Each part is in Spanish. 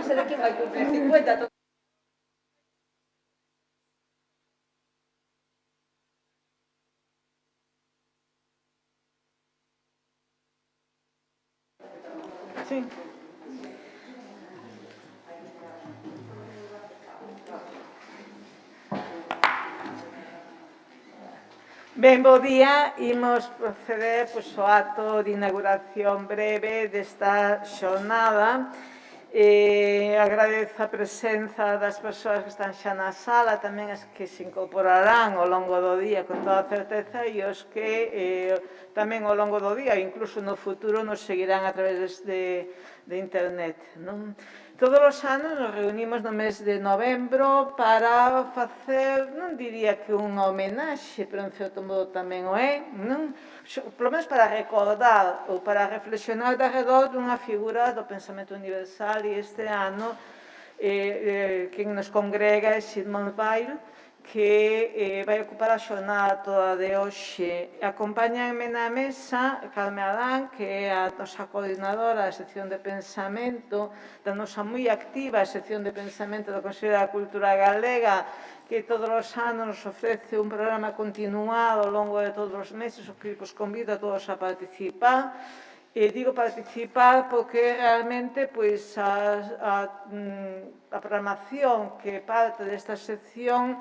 non sei de quen vai cumplir 50. Sí. Ben, bo día. Imos proceder ao acto de inauguración breve desta xornada. Agradezo a presenza das persoas que están xa na sala, tamén as que se incorporarán ao longo do día con toda certeza e os que tamén ao longo do día, incluso no futuro, nos seguirán a través de internet, non? Todos os anos nos reunimos no mes de novembro para facer, non diría que unha homenaxe, pero en certo modo tamén o é, non? Polo menos para recordar ou para reflexionar de arredor dunha figura do pensamento universal e este ano quen nos congrega é Sigmund Weil, que vai ocupar a xornada toda de hoxe. Acompáñanme na mesa Carme Adán, que é a nosa coordinadora da sección de pensamento, da nosa moi activa sección de pensamento do Consello da Cultura Galega, que todos os anos nos ofrece un programa continuado ao longo de todos os meses, o que vos convido a todos a participar. Digo participar porque realmente pois, a programación que parte desta sección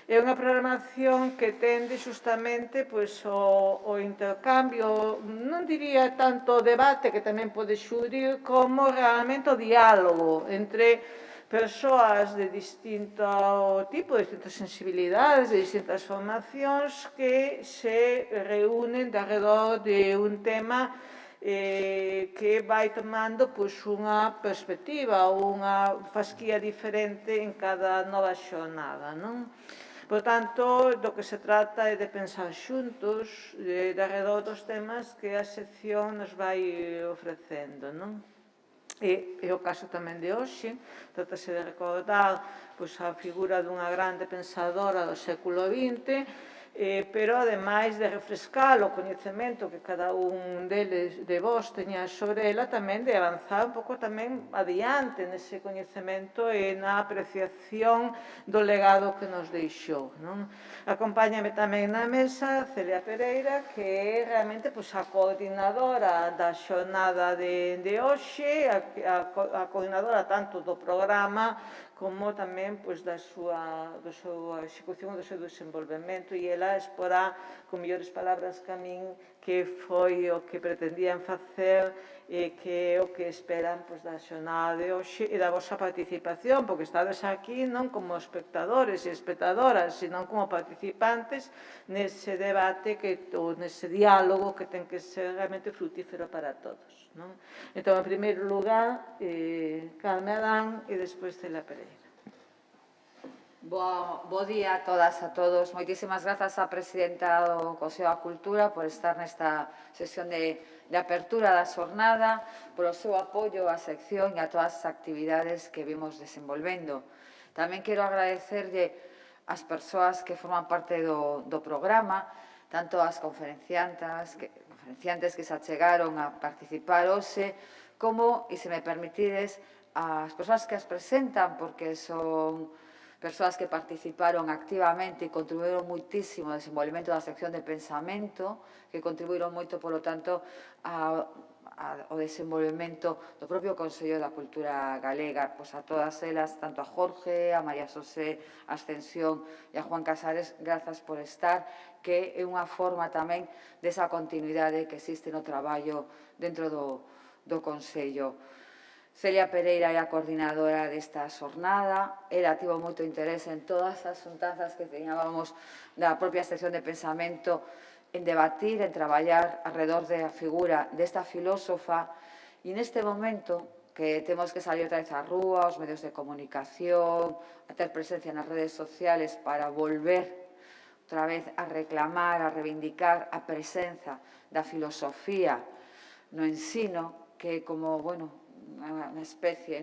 é unha programación que tende justamente pois, o intercambio, non diría tanto o debate, que tamén pode xurdir, como realmente o diálogo entre persoas de distinto tipo, de distintas sensibilidades, de distintas formacións que se reúnen de arredor de un tema que vai tomando pois, unha perspectiva ou unha fasquía diferente en cada nova xornada, non? Por tanto, do que se trata é de pensar xuntos de arredor dos temas que a sección nos vai ofrecendo, non? É o caso tamén de hoxe, trátase de recordar pois, a figura dunha grande pensadora do século XX, pero ademais de refrescar o coñecemento que cada un deles, de vós, teña sobre ela, tamén de avanzar un pouco tamén adiante nese coñecemento e na apreciación do legado que nos deixou, non? Acompáñame tamén na mesa Celia Pereira, que é realmente pois, a coordinadora da xornada de hoxe, a coordinadora tanto do programa como tamén pois, da súa execución, do seu desenvolvemento, e ela exporá con mellores palabras que a min que foi o que pretendían facer e que é o que esperan pois, da xornada de hoxe e da vosa participación, porque estades aquí non como espectadores e espectadoras, sino como participantes nese debate ou nese diálogo que ten que ser realmente frutífero para todos, non? Entón, en primeiro lugar, Carme Adán e despois Celia Pereira. Bo día a todas e a todos. Moitísimas grazas á presidenta do Consello da Cultura por estar nesta sesión de apertura da xornada, polo seu apoio á sección e a todas as actividades que vimos desenvolvendo. Tamén quero agradecerlle ás persoas que forman parte do programa, tanto as conferenciantes que se achegaron a participar hoxe, como, e se me permitides, as persoas que as presentan, porque son persoas que participaron activamente e contribuíron moitísimo ao desenvolvemento da sección de pensamento, que contribuíron moito, polo tanto, ao desenvolvemento do propio Consello da Cultura Galega. Pois a todas elas, tanto a Jorge, a María Xosé, a Ascensión e a Juan Casares, grazas por estar, que é unha forma tamén desa continuidade que existe no traballo dentro do Consello. Celia Pereira é a coordinadora desta xornada. Ela tivo moito interese en todas as xuntanzas que teñábamos da propia sección de pensamento en debatir, en traballar alrededor da figura desta filósofa e neste momento que temos que salir outra vez á rúa, aos medios de comunicación, a ter presencia nas redes sociales para volver outra vez a reclamar, a reivindicar a presenza da filosofía no ensino, que como, bueno, unha especie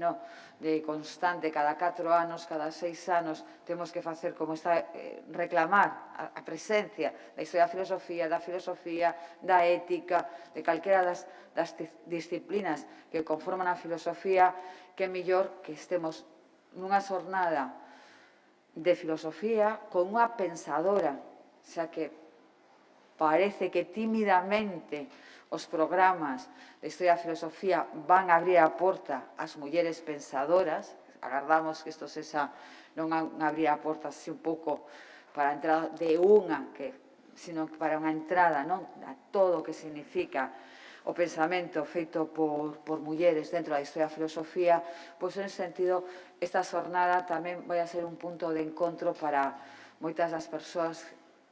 de constante, cada 4 anos, cada 6 anos, temos que facer como está, reclamar a presencia da historia da filosofía, da ética, de calquera das disciplinas que conforman a filosofía, que é mellor que estemos nunha xornada de filosofía con unha pensadora, xa que parece que tímidamente os programas de historia e filosofía van a abrir a porta ás mulleres pensadoras. Agardamos que isto sexa non abrir a porta así un pouco para a entrada de unha, sino para unha entrada a todo o que significa o pensamento feito por mulleres dentro da historia e filosofía. Pois, en ese sentido, esta xornada tamén vai a ser un punto de encontro para moitas das persoas,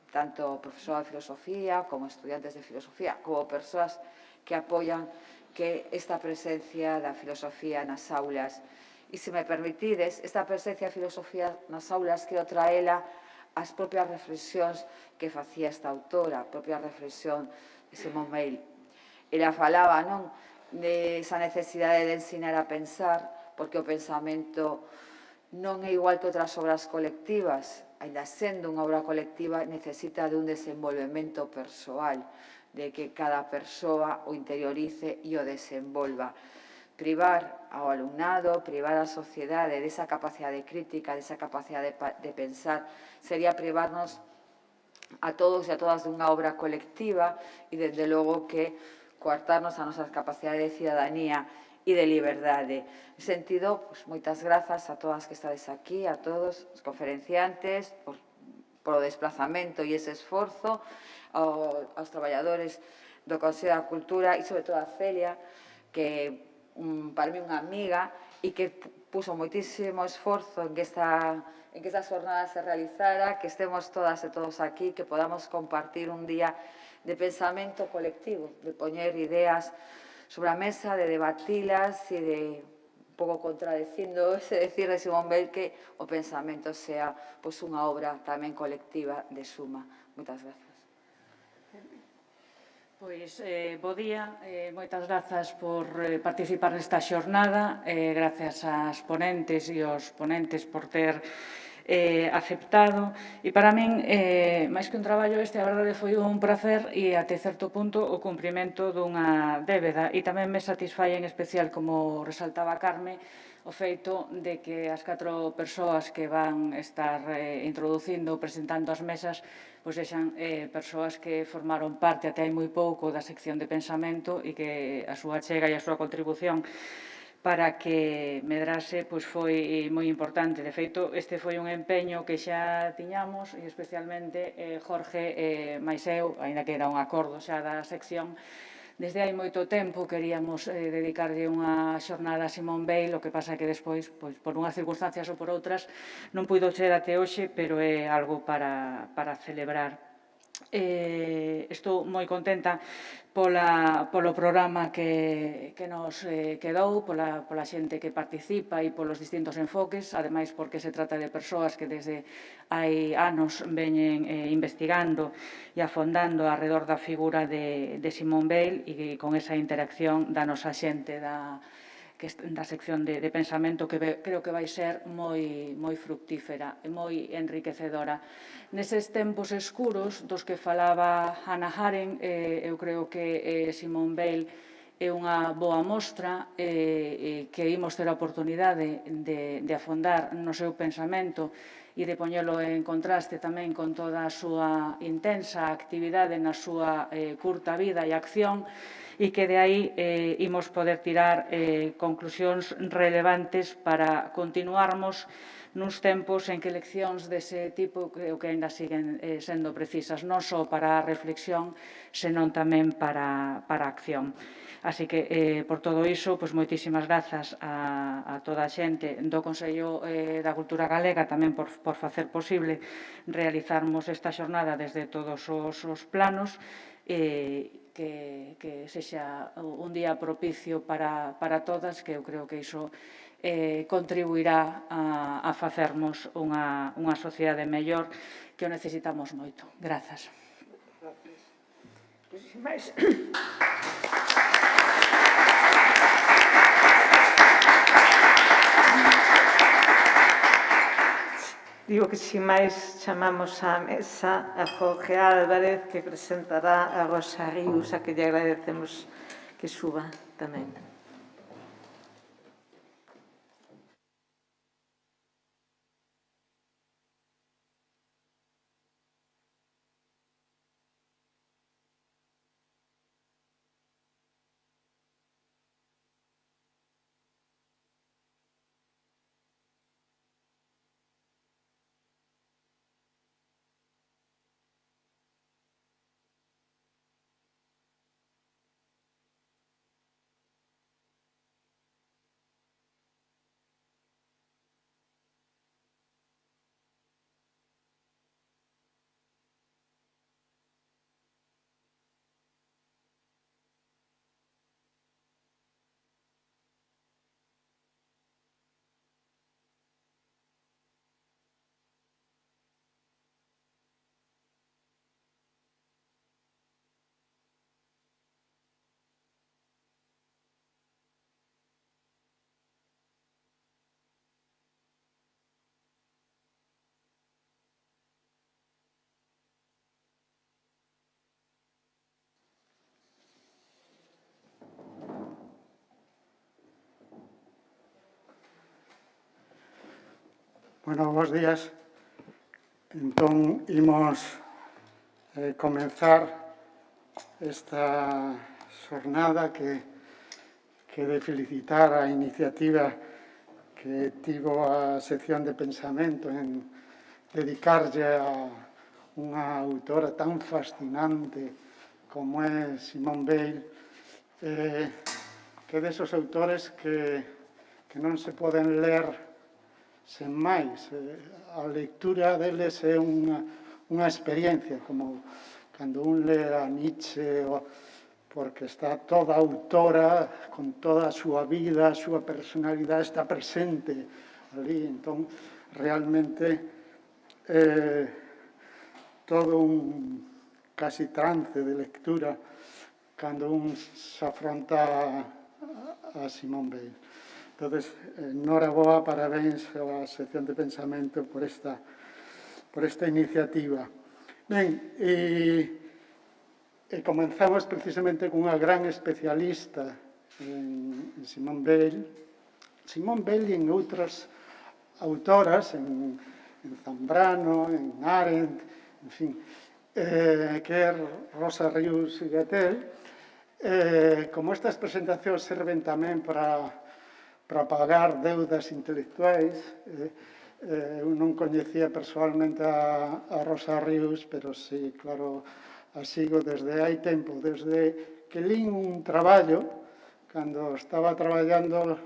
tanto profesoras de filosofía como estudiantes de filosofía, como persoas que apoian que esta presencia da filosofía nas aulas. E, se me permitides, esta presencia da filosofía nas aulas quero traela ás propias reflexións que facía esta autora, a propia reflexión de Simone Weil. Ela falaba de esa necesidade de ensinar a pensar, porque o pensamento non é igual que outras obras colectivas. Ainda sendo unha obra colectiva, necesita de un desenvolvemento persoal, de que cada persoa o interiorice e o desenvolva. Privar ao alumnado, privar a sociedade desa capacidade crítica, desa capacidade de pensar, sería privarnos a todos e a todas dunha obra colectiva e, desde logo, que coartarnos a nosa capacidade de cidadanía e de liberdade. En sentido, moitas grazas a todas que estades aquí, a todos os conferenciantes, por o desplazamento e ese esforzo, aos traballadores do Consello da Cultura e, sobre todo, a Celia, que para mí unha amiga e que puso moitísimo esforzo en que esta xornada se realizara, que estemos todas e todos aquí, que podamos compartir un día de pensamento colectivo, de poñer ideas sobre a mesa, de debatilas e de un pouco contradicindo ese decir de Simone Weil que o pensamento sea unha obra tamén colectiva de suma. Moitas grazas. Pois, bo día, moitas grazas por participar nesta xornada, grazas ás ponentes e aos ponentes por ter aceptado, e para min, máis que un traballo a verdade foi un prazer e até certo punto o cumprimento dunha débeda, e tamén me satisfai en especial, como resaltaba Carme, o feito de que as 4 persoas que van estar introducindo, presentando as mesas, pois sexan persoas que formaron parte até hai moi pouco da sección de pensamento e que a súa chega e a súa contribución para que medrase pois foi moi importante. De feito, este foi un empeño que xa tiñamos, e especialmente Jorge máis eu, aínda que era un acordo xa da sección, desde hai moito tempo queríamos dedicarlle unha xornada a Simone Weil, o que pasa que despois, por unhas circunstancias ou por outras, non puido ser até hoxe, pero é algo para celebrar. Estou moi contenta polo programa que nos quedou, pola xente que participa e polos distintos enfoques, ademais porque se trata de persoas que desde hai anos veñen investigando e afondando arredor da figura de Simone Weil e con esa interacción da nosa xente da sección de pensamento que creo que vai ser moi fructífera e moi enriquecedora. Neses tempos escuros dos que falaba Hannah Arendt, eu creo que Simone Weil é unha boa mostra que imos ter a oportunidade de afondar no seu pensamento e de poñelo en contraste tamén con toda a súa intensa actividade na súa curta vida e acción, e que de aí imos poder tirar conclusións relevantes para continuarmos nuns tempos en que leccións dese tipo creo que aínda siguen sendo precisas, non só para a reflexión, senón tamén para a acción. Así que, por todo iso, moitísimas grazas a toda a xente do Consello da Cultura Galega tamén por facer posible realizarmos esta xornada desde todos os planos, que sexa un día propicio para todas, que eu creo que iso contribuirá a facermos unha sociedade mellor, que o necesitamos moito. Grazas. digo que, sin máis, chamamos á mesa a Jorge Álvarez, que presentará a Rosa Ríos, a que lle agradecemos que suba tamén. Bueno, bons días. Entón, imos comenzar esta xornada que de felicitar a iniciativa que tivo a sección de pensamento en dedicarlle a unha autora tan fascinante como é Simone Weil, que desos autores que non se poden ler sen máis. A lectura deles é unha experiencia, como cando un lê a Nietzsche, porque está toda a autora, con toda a súa vida, a súa personalidade, está presente ali. Entón, realmente, todo un casi trance de lectura cando un se afronta a Simone Weil. Entonces, enhoraboa, parabéns á sección de pensamento por esta iniciativa. Ben, e comenzamos precisamente cunha gran especialista en Simone Weil. Simone Weil e en outras autoras, en Zambrano, en Arendt, en fin, que é Rosa Ríos Gatell. Como estas presentacións serven tamén para pagar deudas intelectuais, eu non coñecía personalmente a Rosa Ríos, pero sí, claro, a sigo desde hai tempo, desde que lín un traballo, cando estaba traballando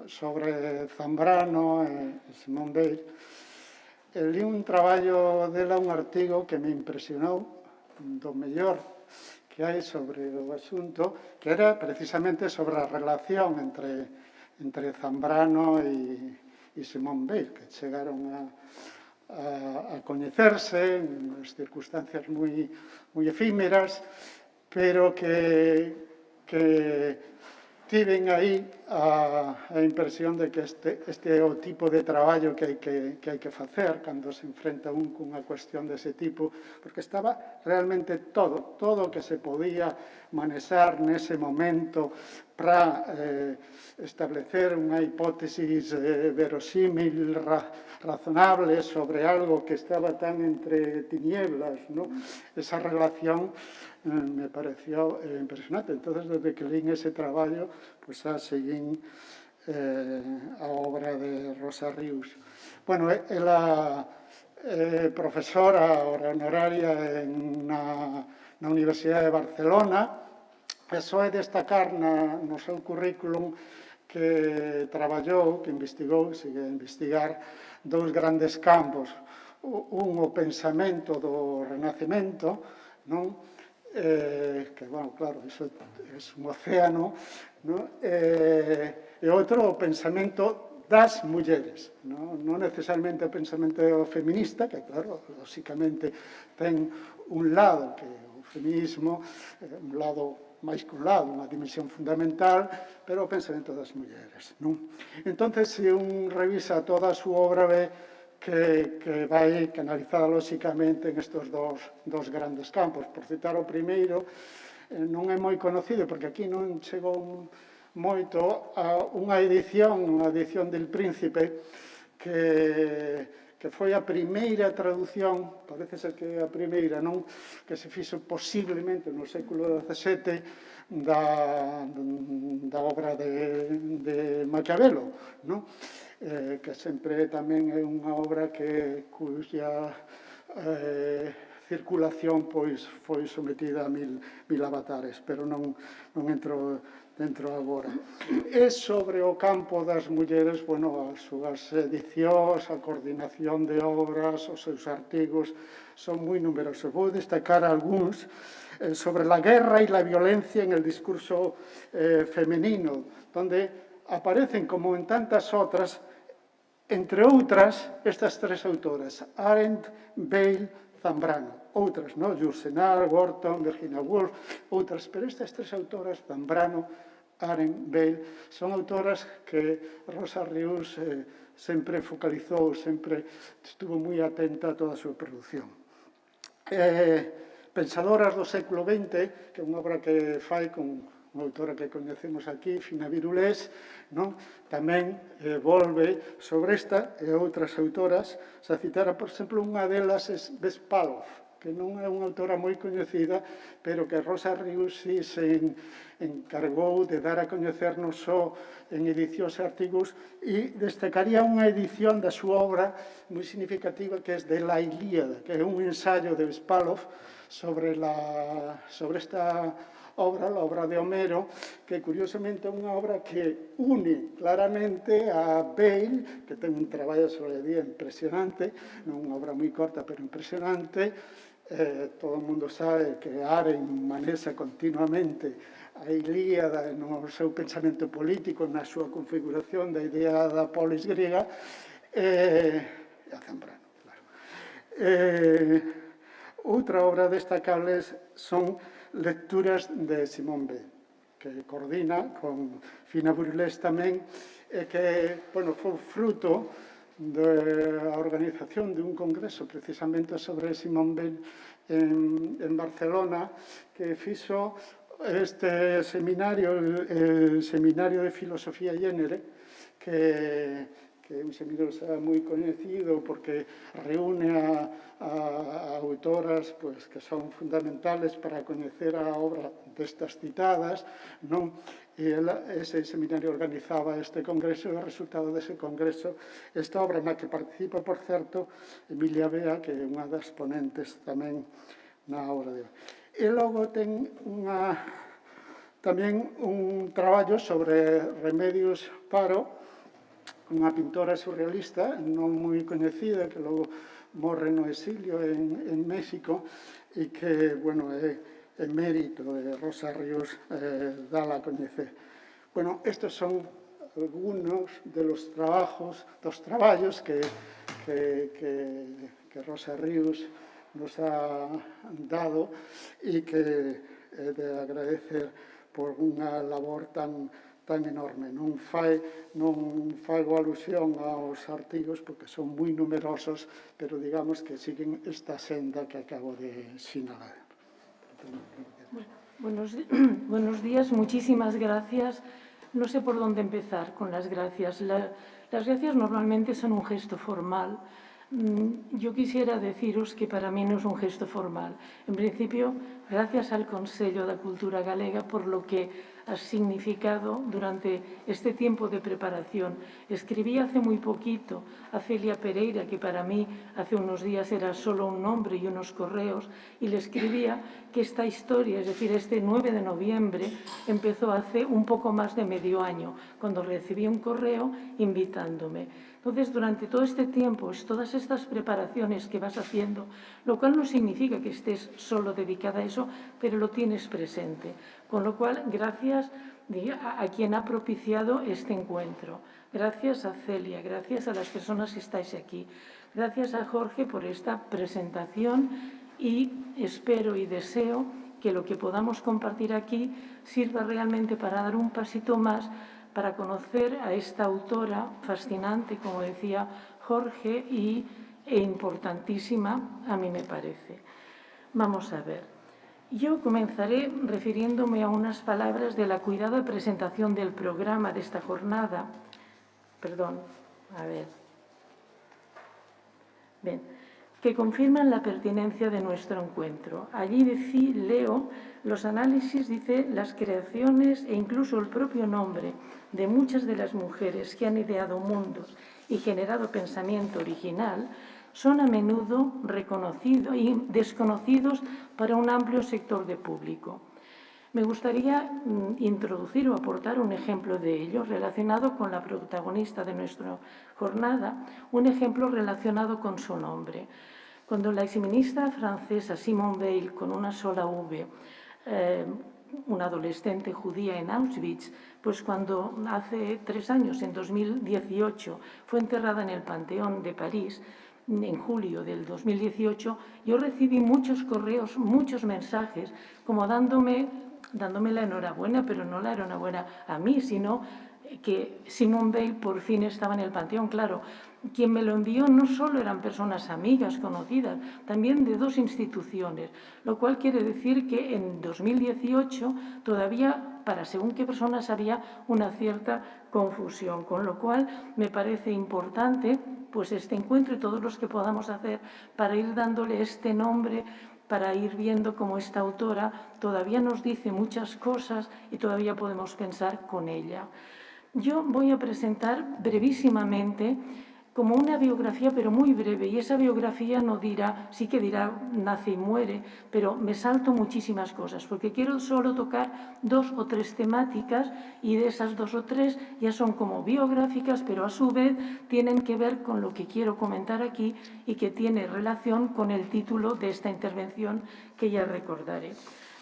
sobre Zambrano e Simone Weil, lín un traballo dela, un artigo que me impresionou, do mellor que hai sobre o asunto, que era precisamente sobre a relación entre Zambrano e Simone Weil, que chegaron a coñecerse en circunstancias moi efímeras, pero que tiven aí a impresión de que este é o tipo de traballo que hai que facer cando se enfrenta un cunha cuestión dese tipo, porque estaba realmente todo o que se podía manexar nese momento para establecer unha hipótesis verosímil, razonable sobre algo que estaba tan entre tinieblas, ¿no? Esa relación me pareció impresionante. Entonces, desde que lín ese traballo, pues xa seguín a obra de Rosa Ríos. Bueno, ela profesora honoraria na Universidade de Barcelona. Eso é destacar no seu currículum que traballou, que investigou, sigue a investigar dous grandes campos. Un, o pensamento do Renacemento, non? Que, bueno, claro, iso é un océano, non? E outro, o pensamento das mulleres, non necesariamente o pensamento feminista, que, claro, lóxicamente ten un lado que o feminismo, un lado máis que un lado, unha dimensión fundamental, pero o pensamento das mulleres, non? Entón, se un revisa toda a súa obra, ve que vai canalizada lóxicamente en estes dos grandes campos. Por citar o primeiro, non é moi conocido, porque aquí non chegou moito a unha edición del Príncipe, que foi a primeira traducción, parece ser que a primeira, non, que se fixo posiblemente no século XVII da obra de Maquiavelo, non? Que sempre tamén é unha obra cuya circulación pois foi sometida a mil avatares, pero non entro dentro agora. E sobre o campo das mulleres, bueno, as súas edicións, a coordinación de obras, os seus artigos son moi numerosos. Vou destacar algúns sobre la guerra y la violencia en el discurso femenino, donde aparecen, como en tantas otras, entre outras, estas tres autoras, Arendt, Bale, Zambrano. Outras, non? Yourcenar, Gorton, Virginia Woolf, outras, pero estas tres autoras, Zambrano, Arendt, Bale, son autoras que Rosa Rius sempre focalizou, sempre estuvo moi atenta a toda a súa produción. Pensadoras do século XX, que é unha obra que fai con unha autora que coñecemos aquí, Fina Virulés, non? Tamén volve sobre esta e outras autoras. Se citara, por exemplo, unha delas é Vespalov, que non é unha autora moi coñecida, pero que Rosa Rius sí se encargou de dar a coñecer non só en edicións e artigos, e destacaría unha edición da súa obra moi significativa, que é de La Ilíada, que é un ensayo de Vespalov sobre esta obra, a obra de Homero, que curiosamente é unha obra que une claramente a Bale, que ten un traballo sobre a día impresionante, non unha obra moi corta, pero impresionante. Todo o mundo sabe que Arendt manexa continuamente a Ilíada no seu pensamento político, na súa configuración da idea da polis griega, e a Zambrano, claro. Outra obra destacable son lecturas de Simone Weil, que coordina con Fina Virulés tamén, e que, bueno, foi fruto da organización de un congreso precisamente sobre Simone Weil en Barcelona, que fixo este seminario, el Seminario de Filosofía e Género, que é un seminario moi coñecido porque reúne a autoras que son fundamentales para coñecer a obra destas citadas, non? E ese seminario organizaba este congreso, e o resultado dese congreso, esta obra na que participa, por certo, Emilia Bea, que é unha das ponentes tamén na obra de hoy. E logo ten tamén un traballo sobre Remedios Paro, unha pintora surrealista non moi coñecida, que logo morre no exilio en México, e que, bueno, é mérito de Rosa Rius dala a coñecer. Bueno, estes son algunos de los traballos que Rosa Rius nos ha dado, e que é de agradecer por unha labor tan enorme. Non fago alusión aos artigos porque son moi numerosos, pero digamos que siguen esta senda que acabo de sinalar. Buenos días, muchísimas gracias. No sé por dónde empezar con las gracias. Las gracias normalmente son un gesto formal. Yo quisiera deciros que para mí no es un gesto formal. En principio, gracias al Consello da Cultura Galega por lo que ha significado durante este tiempo de preparación. Escribí hace muy poquito a Celia Pereira, que para mí hace unos días era solo un nombre y unos correos, y le escribía que esta historia, es decir, este 9 de noviembre, empezó hace un poco más de medio año, cuando recibí un correo invitándome. Entonces, durante todo este tiempo, todas estas preparaciones que vas haciendo, lo cual no significa que estés solo dedicada a eso, pero lo tienes presente. Con lo cual, gracias a quien ha propiciado este encuentro. Gracias a Celia, gracias a las personas que estáis aquí. Gracias a Jorge por esta presentación, y espero y deseo que lo que podamos compartir aquí sirva realmente para dar un pasito más, para conocer a esta autora fascinante, como decía Jorge, y e importantísima, a mí me parece. Vamos a ver. Yo comenzaré refiriéndome a unas palabras de la cuidada presentación del programa de esta jornada. Perdón, a ver. Bien, que confirman la pertinencia de nuestro encuentro. Allí leo los análisis, dice, las creaciones e incluso el propio nombre de muchas de las mujeres que han ideado mundos y generado pensamiento original son a menudo reconocidos y desconocidos para un amplio sector de público. Me gustaría introducir o aportar un ejemplo de ello relacionado con la protagonista de nuestra jornada, un ejemplo relacionado con su nombre. Cuando la exministra francesa Simone Veil, con una sola V, una adolescente judía en Auschwitz, pues cuando hace 3 años, en 2018, fue enterrada en el Panteón de París, en julio del 2018, yo recibí muchos correos, muchos mensajes, como dándome la enhorabuena, pero no la enhorabuena a mí, sino que Simone Veil por fin estaba en el Panteón. Claro, quien me lo envió no solo eran personas amigas, conocidas, también de 2 instituciones, lo cual quiere decir que en 2018 todavía para según qué personas había una cierta confusión, con lo cual me parece importante pues este encuentro y todos los que podamos hacer para ir dándole este nombre, para ir viendo cómo esta autora todavía nos dice muchas cosas y todavía podemos pensar con ella. Yo voy a presentar brevísimamente como una biografía, pero muy breve, y esa biografía no dirá, sí que dirá nace y muere, pero me salto muchísimas cosas, porque quiero solo tocar 2 o 3 temáticas, y de esas 2 o 3 ya son como biográficas, pero a su vez tienen que ver con lo que quiero comentar aquí y que tiene relación con el título de esta intervención que ya recordaré.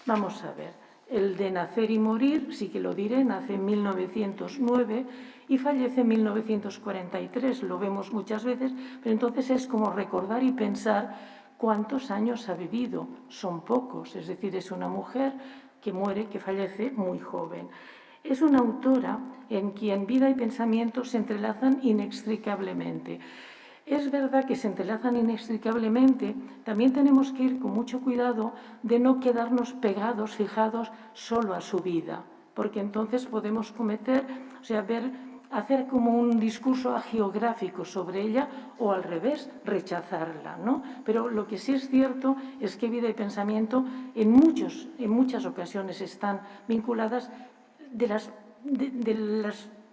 Vamos a ver. El de nacer y morir, sí que lo diré, nace en 1909 y fallece en 1943. Lo vemos muchas veces, pero entonces es como recordar y pensar cuántos años ha vivido. Son pocos, es decir, es una mujer que muere, que fallece muy joven. Es una autora en quien vida y pensamiento se entrelazan inextricablemente. Es verdad que se entrelazan inextricablemente, también tenemos que ir con mucho cuidado de no quedarnos pegados, fijados solo a su vida, porque entonces podemos cometer, hacer como un discurso agiográfico sobre ella o al revés, rechazarla, ¿no? Pero lo que sí es cierto es que vida y pensamiento en muchas ocasiones están vinculadas de las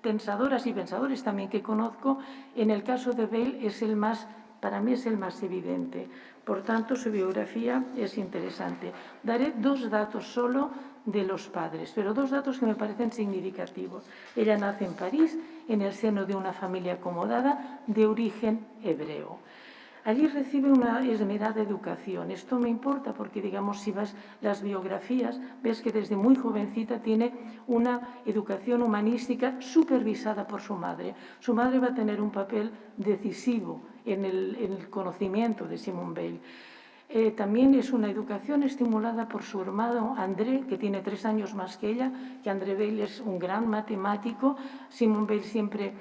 pensadoras y pensadores también que conozco. En el caso de Veil para mí es el más evidente. Por tanto, su biografía es interesante. Daré 2 datos solo de los padres, pero 2 datos que me parecen significativos. Ella nace en París, en el seno de una familia acomodada de origen hebreo. Allí recibe una esmerada educación. Esto me importa porque, digamos, si vas las biografías, ves que desde muy jovencita tiene una educación humanística supervisada por su madre. Su madre va a tener un papel decisivo en el conocimiento de Simone Veil. También es una educación estimulada por su hermano André, que tiene 3 años más que ella, que André Veil es un gran matemático. Simone Veil siempre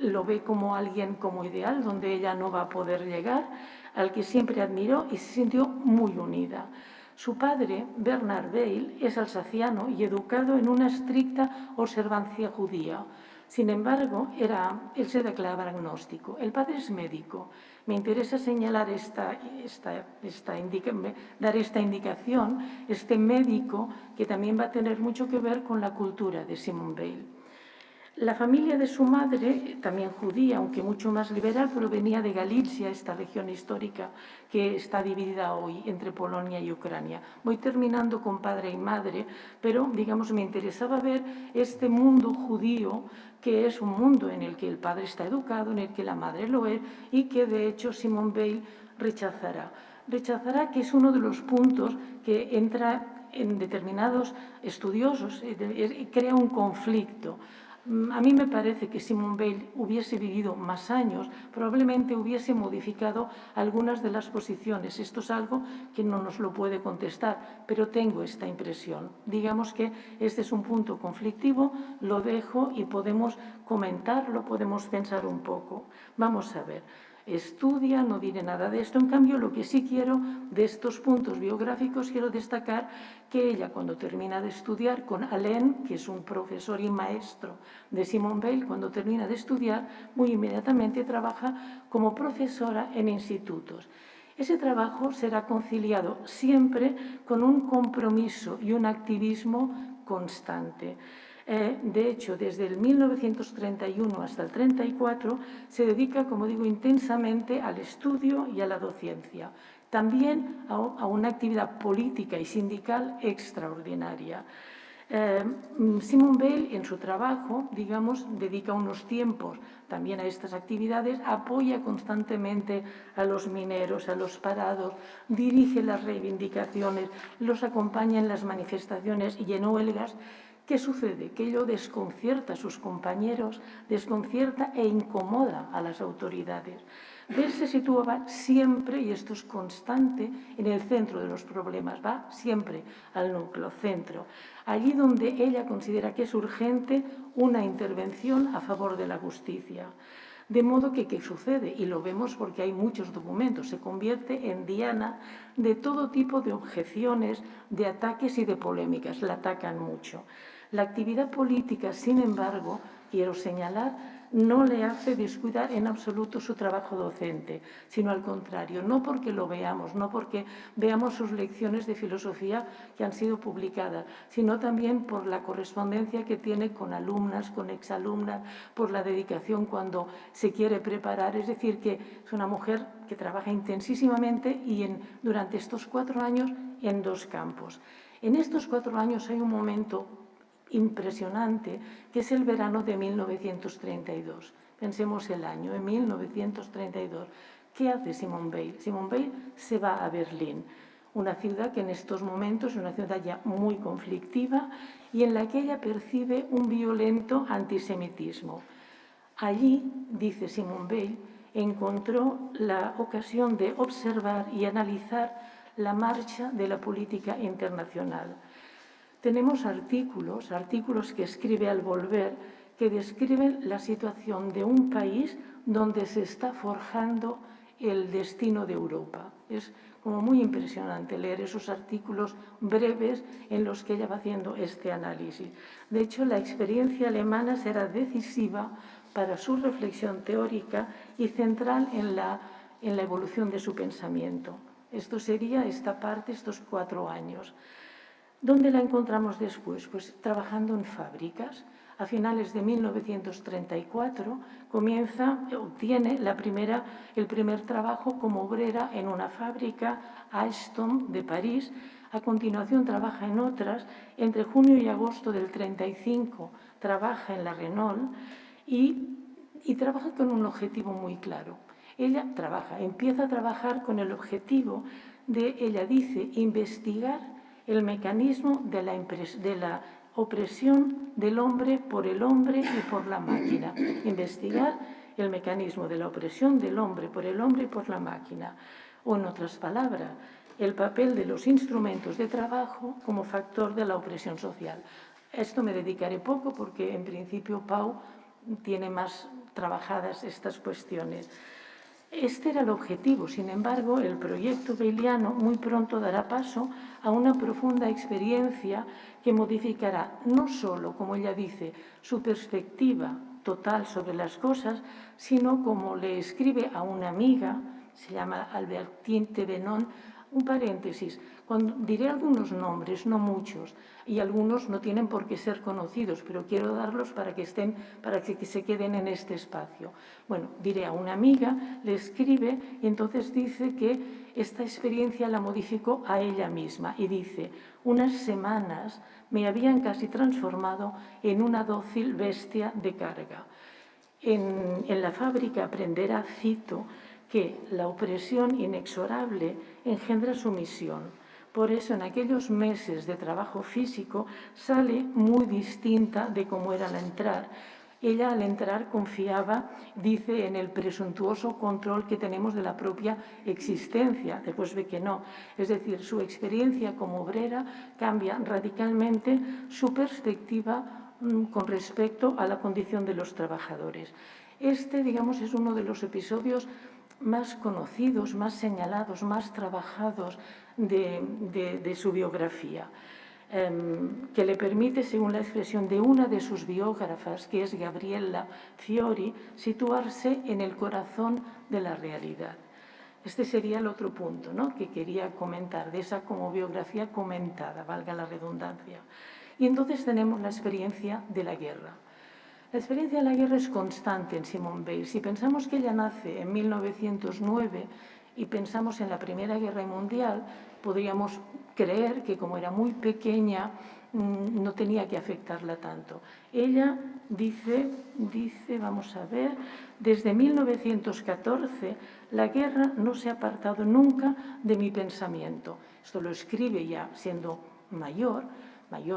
lo ve como alguien como ideal, donde ella no va a poder llegar, al que siempre admiró y se sintió muy unida. Su padre, Bernard Veil, es alsaciano y educado en una estricta observancia judía. Sin embargo, él se declaraba agnóstico. El padre es médico. Me interesa señalar dar esta indicación, este médico que también va a tener mucho que ver con la cultura de Simone Veil. La familia de su madre, también judía, aunque mucho más liberal, provenía de Galicia, esta región histórica que está dividida hoy entre Polonia y Ucrania. Voy terminando con padre y madre, pero, digamos, me interesaba ver este mundo judío, que es un mundo en el que el padre está educado, en el que la madre lo es, y que, de hecho, Simone Veil rechazará. Rechazará, que es uno de los puntos que entra en determinados estudiosos, crea un conflicto. A mí me parece que Simone Veil hubiese vivido más años, probablemente hubiese modificado algunas de las posiciones. Esto es algo que no nos lo puede contestar, pero tengo esta impresión. Digamos que este es un punto conflictivo, lo dejo y podemos comentarlo, podemos pensar un poco. Vamos a ver. estudia, no diré nada de esto. En cambio, lo que sí quiero de estos puntos biográficos, quiero destacar que ella, cuando termina de estudiar con Alain, que es un profesor y maestro de Simone Weil, cuando termina de estudiar, muy inmediatamente trabaja como profesora en institutos. Ese trabajo será conciliado siempre con un compromiso y un activismo constante. De hecho, desde el 1931 hasta el 34 se dedica, como digo, intensamente al estudio y a la docencia. También a una actividad política y sindical extraordinaria. Simone Weil, en su trabajo, digamos, dedica unos tiempos también a estas actividades, apoya constantemente a los mineros, a los parados, dirige las reivindicaciones, los acompaña en las manifestaciones y en huelgas. ¿Qué sucede? Que ello desconcierta a sus compañeros, desconcierta e incomoda a las autoridades. Él se situaba siempre, y esto es constante, en el centro de los problemas, va siempre al núcleo, centro. Allí donde ella considera que es urgente una intervención a favor de la justicia. De modo que, ¿qué sucede? Y lo vemos porque hay muchos documentos. Se convierte en diana de todo tipo de objeciones, de ataques y de polémicas. La atacan mucho. La actividad política, sin embargo, quiero señalar, no le hace descuidar en absoluto su trabajo docente, sino al contrario, no porque lo veamos, no porque veamos sus lecciones de filosofía que han sido publicadas, sino también por la correspondencia que tiene con alumnas, con exalumnas, por la dedicación cuando se quiere preparar. Es decir, que es una mujer que trabaja intensísimamente y durante estos 4 años en 2 campos. En estos 4 años hay un momento impresionante, que es el verano de 1932. Pensemos el año, en 1932. ¿Qué hace Simone Weil? Simone Weil se va a Berlín, una ciudad que en estos momentos es una ciudad ya muy conflictiva y en la que ella percibe un violento antisemitismo. Allí, dice Simone Weil, encontró la ocasión de observar y analizar la marcha de la política internacional. Tenemos artículos que escribe al volver, que describen la situación de un país donde se está forjando el destino de Europa. Es como muy impresionante leer esos artículos breves en los que ella va haciendo este análisis. De hecho, la experiencia alemana será decisiva para su reflexión teórica y central en la evolución de su pensamiento. Esto sería esta parte, estos 4 años. ¿Dónde la encontramos después? Pues trabajando en fábricas. A finales de 1934 obtiene el primer trabajo como obrera en una fábrica, Alstom, de París. A continuación trabaja en otras. Entre junio y agosto del 35 trabaja en la Renault y trabaja con un objetivo muy claro. Ella empieza a trabajar con el objetivo de, ella dice, investigar el mecanismo de la opresión del hombre por el hombre y por la máquina. Investigar el mecanismo de la opresión del hombre por el hombre y por la máquina. O, en otras palabras, el papel de los instrumentos de trabajo como factor de la opresión social. A esto me dedicaré poco porque, en principio, Pau tiene más trabajadas estas cuestiones. Este era el objetivo. Sin embargo, el proyecto weiliano muy pronto dará paso a una profunda experiencia que modificará no solo, como ella dice, su perspectiva total sobre las cosas, sino, como le escribe a una amiga, se llama Albertine Thévenon, un paréntesis, diré algunos nombres, no muchos, y algunos no tienen por qué ser conocidos, pero quiero darlos para que se queden en este espacio. Bueno, diré a una amiga, le escribe, y entonces dice que esta experiencia la modificó a ella misma, y dice: unas semanas me habían casi transformado en una dócil bestia de carga. En la fábrica aprenderá, cito, que la opresión inexorable engendra sumisión. Por eso, en aquellos meses de trabajo físico, sale muy distinta de cómo era al entrar. Ella, al entrar, confiaba, dice, en el presuntuoso control que tenemos de la propia existencia. Después ve que no. Es decir, su experiencia como obrera cambia radicalmente su perspectiva con respecto a la condición de los trabajadores. Este, digamos, es uno de los episodios más conocidos, más señalados, más trabajados de su biografía, que le permite, según la expresión de una de sus biógrafas, que es Gabriella Fiori, situarse en el corazón de la realidad. Este sería el otro punto, ¿no?, que quería comentar, de esa como biografía comentada, valga la redundancia. Y entonces tenemos la experiencia de la guerra. La experiencia de la guerra es constante en Simone Weil. Si pensamos que ella nace en 1909 y pensamos en la Primera Guerra Mundial, podríamos creer que como era muy pequeña no tenía que afectarla tanto. Ella dice, vamos a ver, desde 1914 la guerra no se ha apartado nunca de mi pensamiento. Esto lo escribe ya siendo mayor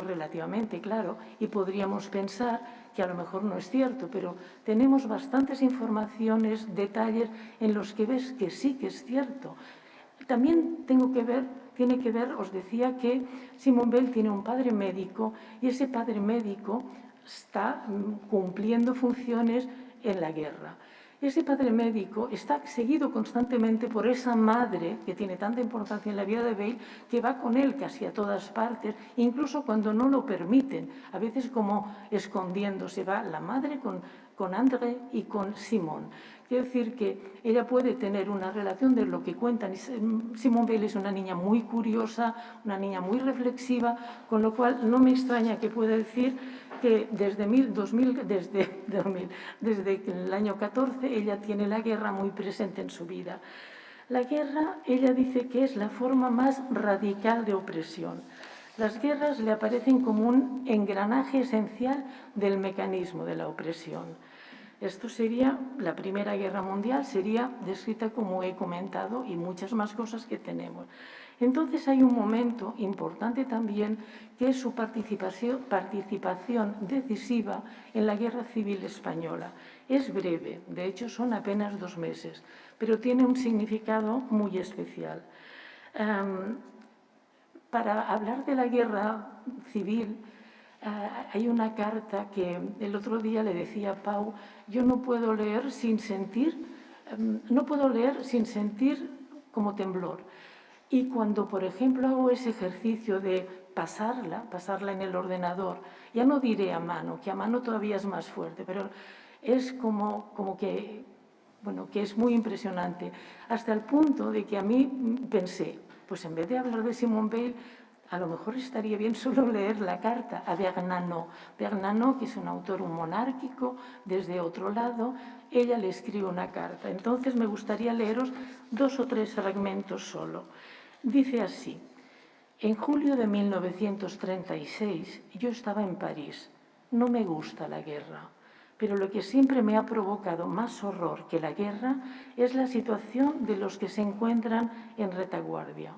relativamente, claro, y podríamos pensar que a lo mejor no es cierto, pero tenemos bastantes informaciones, detalles en los que ves que sí que es cierto. También tiene que ver, os decía que Simone Weil tiene un padre médico y ese padre médico está cumpliendo funciones en la guerra. Ese padre médico está seguido constantemente por esa madre que tiene tanta importancia en la vida de Weil, que va con él casi a todas partes, incluso cuando no lo permiten, a veces como escondiéndose. Va la madre con André y con Simone. Quiero decir que ella puede tener una relación de lo que cuentan. Simone Weil es una niña muy curiosa, una niña muy reflexiva, con lo cual no me extraña que pueda decir que desde el año 14 ella tiene la guerra muy presente en su vida. La guerra, ella dice que es la forma más radical de opresión. Las guerras le aparecen como un engranaje esencial del mecanismo de la opresión. Esto sería, la Primera Guerra Mundial sería descrita como he comentado y muchas más cosas que tenemos. Entonces hay un momento importante también que es su participación decisiva en la Guerra Civil Española. Es breve, de hecho son apenas 2 meses, pero tiene un significado muy especial. Para hablar de la Guerra Civil, hay una carta que el otro día le decía a Pau, yo no puedo leer sin sentir como temblor. Y cuando, por ejemplo, hago ese ejercicio de pasarla en el ordenador, ya no diré a mano, que a mano todavía es más fuerte, pero es como que es muy impresionante, hasta el punto de que a mí pensé, pues en vez de hablar de Simone Weil, a lo mejor estaría bien solo leer la carta a Bernanos. Bernanos, que es un autor monárquico, desde otro lado, ella le escribe una carta. Entonces me gustaría leeros 2 o 3 fragmentos solo. Dice así: en julio de 1936 yo estaba en París. No me gusta la guerra, pero lo que siempre me ha provocado más horror que la guerra es la situación de los que se encuentran en retaguardia.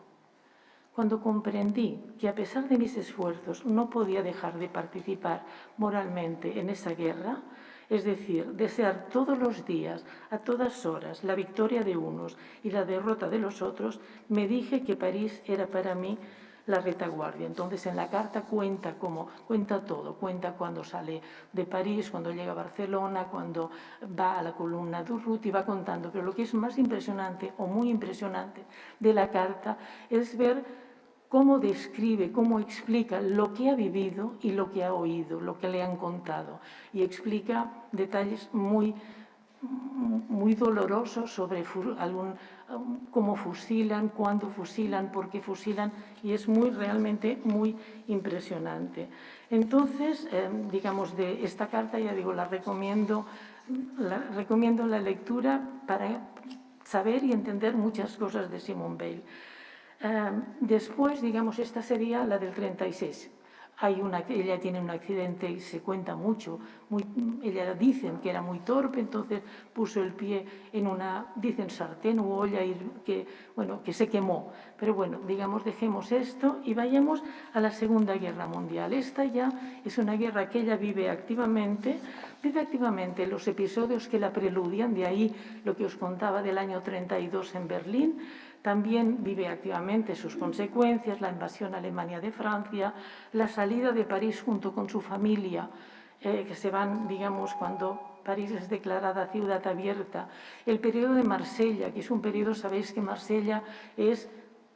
Cuando comprendí que a pesar de mis esfuerzos no podía dejar de participar moralmente en esa guerra, es decir, desear todos los días, a todas horas, la victoria de unos y la derrota de los otros, me dije que París era para mí la retaguardia. Entonces en la carta cuenta todo, cuenta cuando sale de París, cuando llega a Barcelona, cuando va a la columna de Urruti, va contando. Pero lo que es más impresionante o muy impresionante de la carta es ver cómo describe, cómo explica lo que ha vivido y lo que ha oído, lo que le han contado. Y explica detalles muy dolorosos sobre cómo fusilan, cuándo fusilan, por qué fusilan, y es realmente muy impresionante. Entonces, digamos, de esta carta, ya digo, recomiendo la lectura para saber y entender muchas cosas de Simone Weil. Después, digamos, esta sería la del 36. Ella tiene un accidente y se cuenta mucho. Ella dicen que era muy torpe, entonces puso el pie en dicen sartén u olla que se quemó. Pero bueno, digamos, dejemos esto y vayamos a la Segunda Guerra Mundial. Esta ya es una guerra que ella vive activamente los episodios que la preludian, de ahí lo que os contaba del año 32 en Berlín. También vive activamente sus consecuencias, la invasión a Alemania de Francia, la salida de París junto con su familia, que se van, digamos, cuando París es declarada ciudad abierta, el periodo de Marsella, que es un periodo, sabéis que Marsella es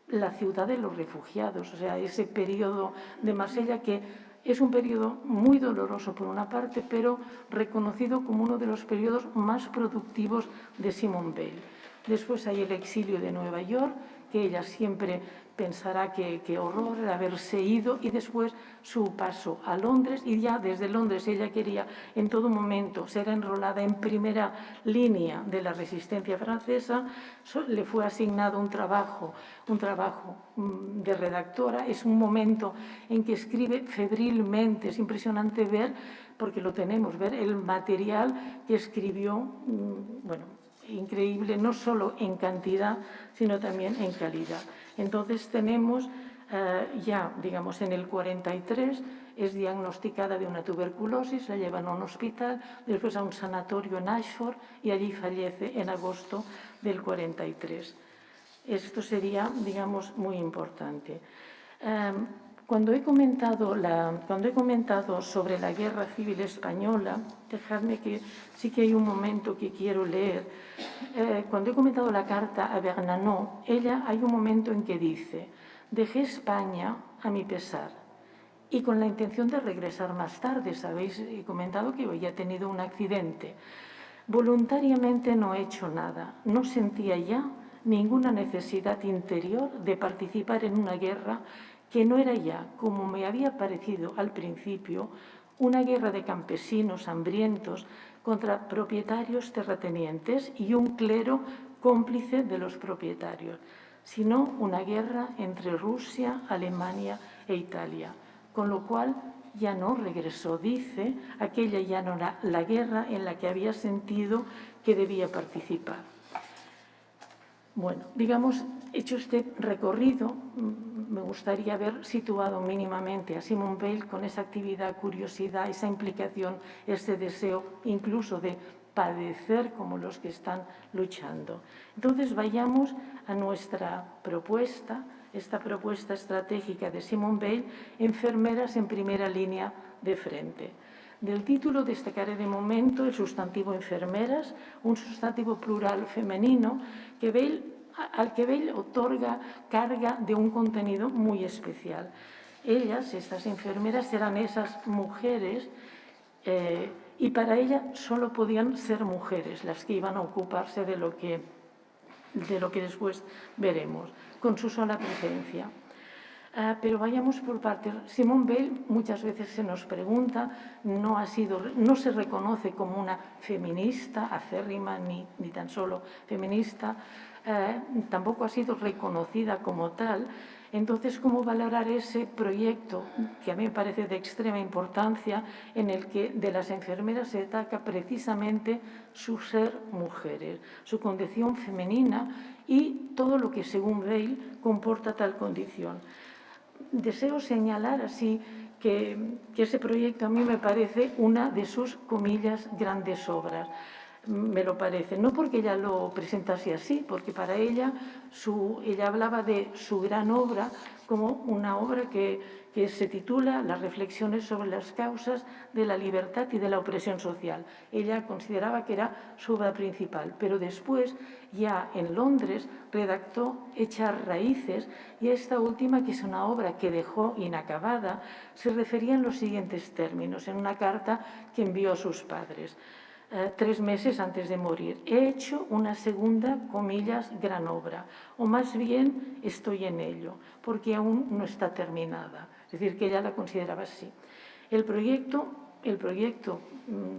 la ciudad de los refugiados, o sea, ese periodo de Marsella que es un periodo muy doloroso por una parte, pero reconocido como uno de los periodos más productivos de Simone Weil. Después hay el exilio de Nueva York, que ella siempre pensará que horror el haberse ido, y después su paso a Londres, y ya desde Londres ella quería en todo momento ser enrolada en primera línea de la resistencia francesa. Le fue asignado un trabajo de redactora. Es un momento en que escribe febrilmente, es impresionante ver, porque lo tenemos, ver el material que escribió, increíble, no solo en cantidad, sino también en calidad. Entonces tenemos ya, digamos, en el 43 es diagnosticada de una tuberculosis, la llevan a un hospital, después a un sanatorio en Ashford y allí fallece en agosto del 43. Esto sería, digamos, muy importante. Cuando he comentado sobre la Guerra Civil Española, dejadme que sí que hay un momento que quiero leer. Cuando he comentado la carta a Bernanos, hay un momento en que dice: dejé España a mi pesar y con la intención de regresar más tarde. Sabéis, he comentado que había tenido un accidente. Voluntariamente no he hecho nada. No sentía ya ninguna necesidad interior de participar en una guerra que no era ya, como me había parecido al principio, una guerra de campesinos hambrientos contra propietarios terratenientes y un clero cómplice de los propietarios, sino una guerra entre Rusia, Alemania e Italia, con lo cual ya no regresó, dice, aquella ya no era la guerra en la que había sentido que debía participar. Bueno, digamos, hecho este recorrido, me gustaría haber situado mínimamente a Simone Weil con esa actividad, curiosidad, esa implicación, ese deseo incluso de padecer como los que están luchando. Entonces vayamos a nuestra propuesta, esta propuesta estratégica de Simone Weil, enfermeras en primera línea de frente. Del título destacaré de momento el sustantivo enfermeras, un sustantivo plural femenino al que Weil otorga carga de un contenido muy especial. Ellas, estas enfermeras, eran esas mujeres y para ella solo podían ser mujeres las que iban a ocuparse de lo que después veremos, con su sola presencia. Pero vayamos por partes. Simone Weil muchas veces se nos pregunta, no se reconoce como una feminista acérrima ni tan solo feminista, tampoco ha sido reconocida como tal. Entonces, ¿cómo valorar ese proyecto que a mí me parece de extrema importancia, en el que de las enfermeras se destaca precisamente su ser mujeres, su condición femenina y todo lo que, según Weil, comporta tal condición? Deseo señalar así que ese proyecto a mí me parece una de sus, comillas, grandes obras. Me lo parece, no porque ella lo presentase así, porque para ella hablaba de su gran obra como una obra que se titula Las reflexiones sobre las causas de la libertad y de la opresión social. Ella consideraba que era su obra principal, pero después, ya en Londres, redactó Echar raíces, y esta última, que es una obra que dejó inacabada, se refería en los siguientes términos, en una carta que envió a sus padres. 3 meses antes de morir: he hecho una segunda, comillas, gran obra, o más bien estoy en ello, porque aún no está terminada. Es decir, que ella la consideraba así. El proyecto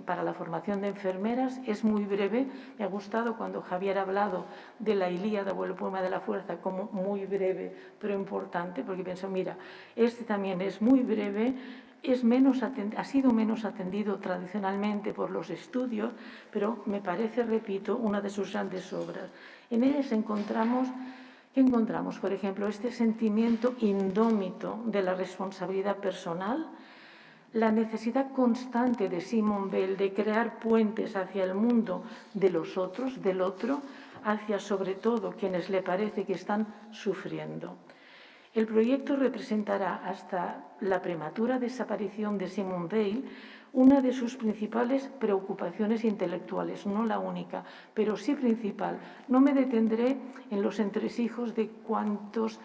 para la formación de enfermeras es muy breve. Me ha gustado cuando Javier ha hablado de la Ilíada o el poema de la fuerza como muy breve, pero importante, porque pienso, mira, este también es muy breve. Ha sido menos atendido tradicionalmente por los estudios, pero me parece, repito, una de sus grandes obras. En ellas encontramos, por ejemplo, este sentimiento indómito de la responsabilidad personal, la necesidad constante de Simone Weil de crear puentes hacia el mundo de los otros, del otro, hacia sobre todo quienes le parece que están sufriendo. El proyecto representará hasta la prematura desaparición de Simone Weil una de sus principales preocupaciones intelectuales, no la única, pero sí principal. No me detendré en los entresijos de cuántos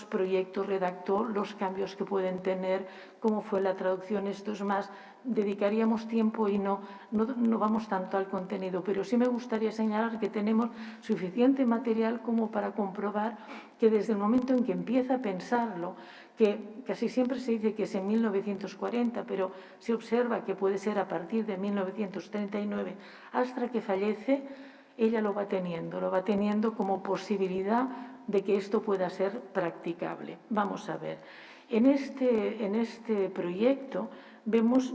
proyectos redactó, los cambios que pueden tener, cómo fue la traducción, esto es más, dedicaríamos tiempo y no vamos tanto al contenido, pero sí me gustaría señalar que tenemos suficiente material como para comprobar que desde el momento en que empieza a pensarlo, que casi siempre se dice que es en 1940, pero se observa que puede ser a partir de 1939 hasta que fallece, ella lo va teniendo como posibilidad de que esto pueda ser practicable. Vamos a ver, en este proyecto vemos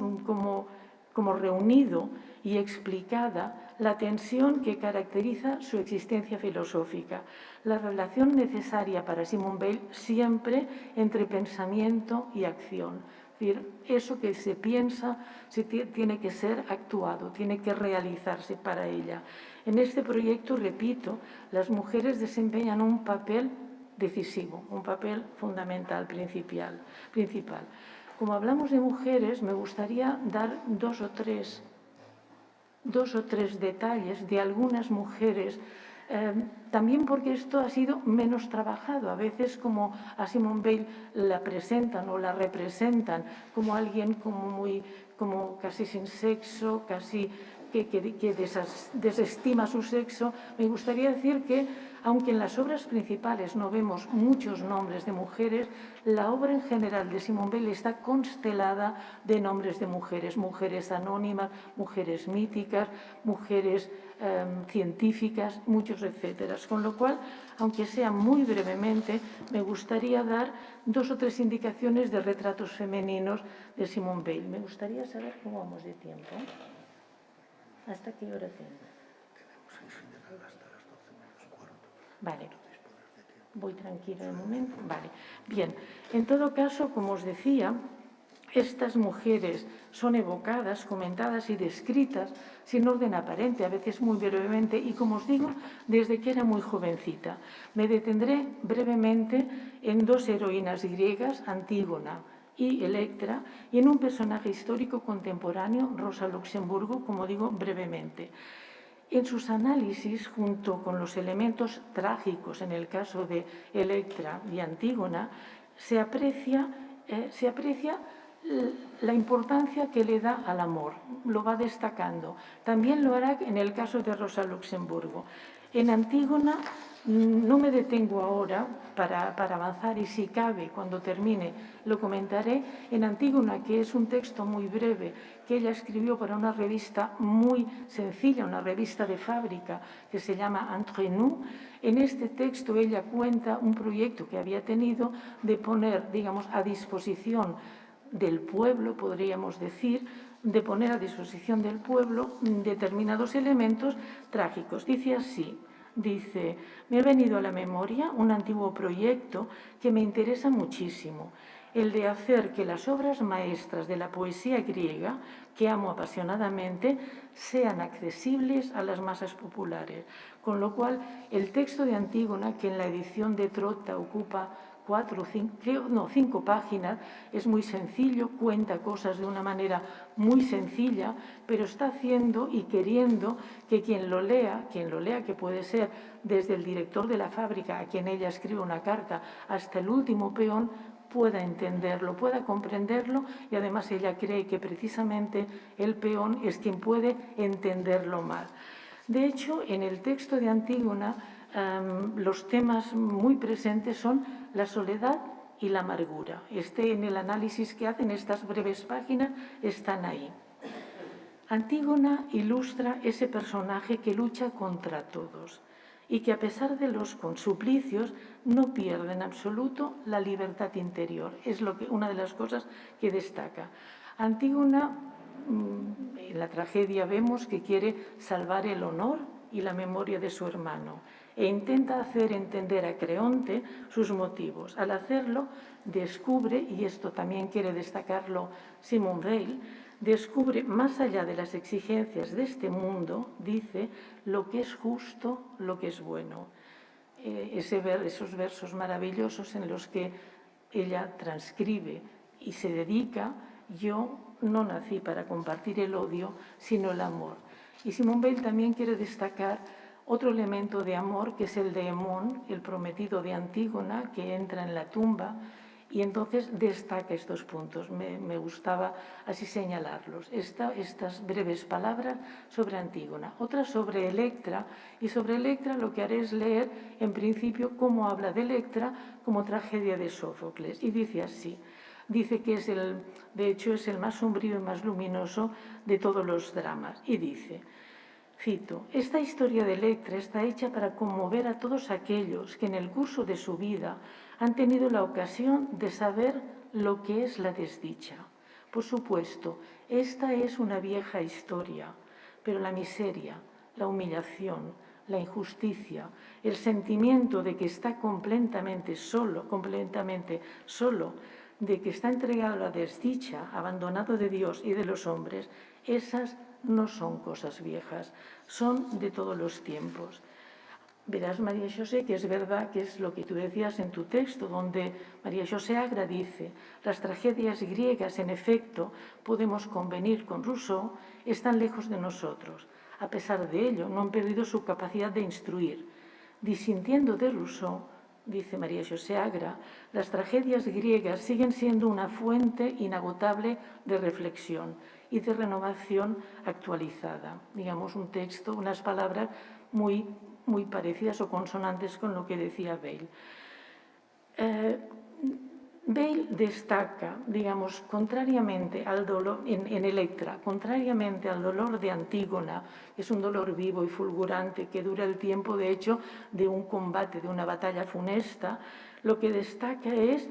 como reunido y explicada la tensión que caracteriza su existencia filosófica, la relación necesaria para Simone Weil siempre entre pensamiento y acción. Es decir, eso que se piensa tiene que ser actuado, tiene que realizarse para ella. En este proyecto, repito, las mujeres desempeñan un papel decisivo, un papel fundamental, principal. Como hablamos de mujeres, me gustaría dar dos o tres detalles de algunas mujeres, también porque esto ha sido menos trabajado. A veces, como a Simone Weil la presentan o la representan como alguien como casi sin sexo, casi que desestima su sexo, me gustaría decir que, aunque en las obras principales no vemos muchos nombres de mujeres, la obra en general de Simone Weil está constelada de nombres de mujeres, mujeres anónimas, mujeres míticas, mujeres científicas, muchos etcétera. Con lo cual, aunque sea muy brevemente, me gustaría dar dos o tres indicaciones de retratos femeninos de Simone Weil. Me gustaría saber cómo vamos de tiempo. ¿Hasta qué hora tengo? Tenemos en general hasta las 12 menos cuarto. Vale. Voy tranquila de momento. Vale. Bien. En todo caso, como os decía, estas mujeres son evocadas, comentadas y descritas sin orden aparente, a veces muy brevemente, y como os digo, desde que era muy jovencita. Me detendré brevemente en dos heroínas griegas, Antígona y Electra, y en un personaje histórico contemporáneo, Rosa Luxemburgo, como digo, brevemente. En sus análisis, junto con los elementos trágicos en el caso de Electra y Antígona, se aprecia la importancia que le da al amor, lo va destacando. También lo hará en el caso de Rosa Luxemburgo. En Antígona no me detengo ahora para avanzar, y si cabe, cuando termine, lo comentaré. En Antígona, que es un texto muy breve que ella escribió para una revista muy sencilla, una revista de fábrica que se llama Entre nous, en este texto ella cuenta un proyecto que había tenido de poner, digamos, a disposición del pueblo, podríamos decir, de poner a disposición del pueblo determinados elementos trágicos. Dice así. Dice, me ha venido a la memoria un antiguo proyecto que me interesa muchísimo, el de hacer que las obras maestras de la poesía griega, que amo apasionadamente, sean accesibles a las masas populares. Con lo cual, el texto de Antígona, que en la edición de Trotta ocupa 5 páginas, es muy sencillo, cuenta cosas de una manera muy sencilla, pero está haciendo y queriendo que quien lo lea, que puede ser desde el director de la fábrica, a quien ella escribe una carta, hasta el último peón, pueda entenderlo, pueda comprenderlo, y además ella cree que precisamente el peón es quien puede entenderlo más. De hecho, en el texto de Antígona, los temas muy presentes son la soledad y la amargura. En el análisis que hacen estas breves páginas, están ahí. Antígona ilustra ese personaje que lucha contra todos y que, a pesar de los suplicios, no pierde en absoluto la libertad interior. Es una de las cosas que destaca. Antígona, en la tragedia vemos que quiere salvar el honor y la memoria de su hermano, e intenta hacer entender a Creonte sus motivos. Al hacerlo, descubre, y esto también quiere destacarlo Simone Weil, descubre, más allá de las exigencias de este mundo, dice, lo que es justo, lo que es bueno. Esos versos maravillosos en los que ella transcribe y se dedica Yo no nací para compartir el odio, sino el amor. Y Simone Weil también quiere destacar otro elemento de amor, que es el de Hemón, el prometido de Antígona, que entra en la tumba, y entonces destaca estos puntos. Me gustaba así señalarlos. Estas breves palabras sobre Antígona. Otra sobre Electra, y sobre Electra lo que haré es leer en principio cómo habla de Electra como tragedia de Sófocles. Y dice así. Dice que de hecho es el más sombrío y más luminoso de todos los dramas. Y dice, cito, esta historia de Electra está hecha para conmover a todos aquellos que en el curso de su vida han tenido la ocasión de saber lo que es la desdicha. Por supuesto, esta es una vieja historia, pero la miseria, la humillación, la injusticia, el sentimiento de que está completamente solo, de que está entregado a la desdicha, abandonado de Dios y de los hombres, esas no son cosas viejas, son de todos los tiempos. Verás, María José, que es verdad que es lo que tú decías en tu texto, donde María José Agra dice, las tragedias griegas, en efecto, podemos convenir con Rousseau, están lejos de nosotros. A pesar de ello, no han perdido su capacidad de instruir. Disintiendo de Rousseau, dice María José Agra, las tragedias griegas siguen siendo una fuente inagotable de reflexión y de renovación actualizada. Digamos, un texto, unas palabras muy parecidas o consonantes con lo que decía Weil. Weil destaca, digamos, contrariamente al dolor, en Electra, contrariamente al dolor de Antígona, que es un dolor vivo y fulgurante que dura el tiempo, de hecho, de un combate, de una batalla funesta, lo que destaca es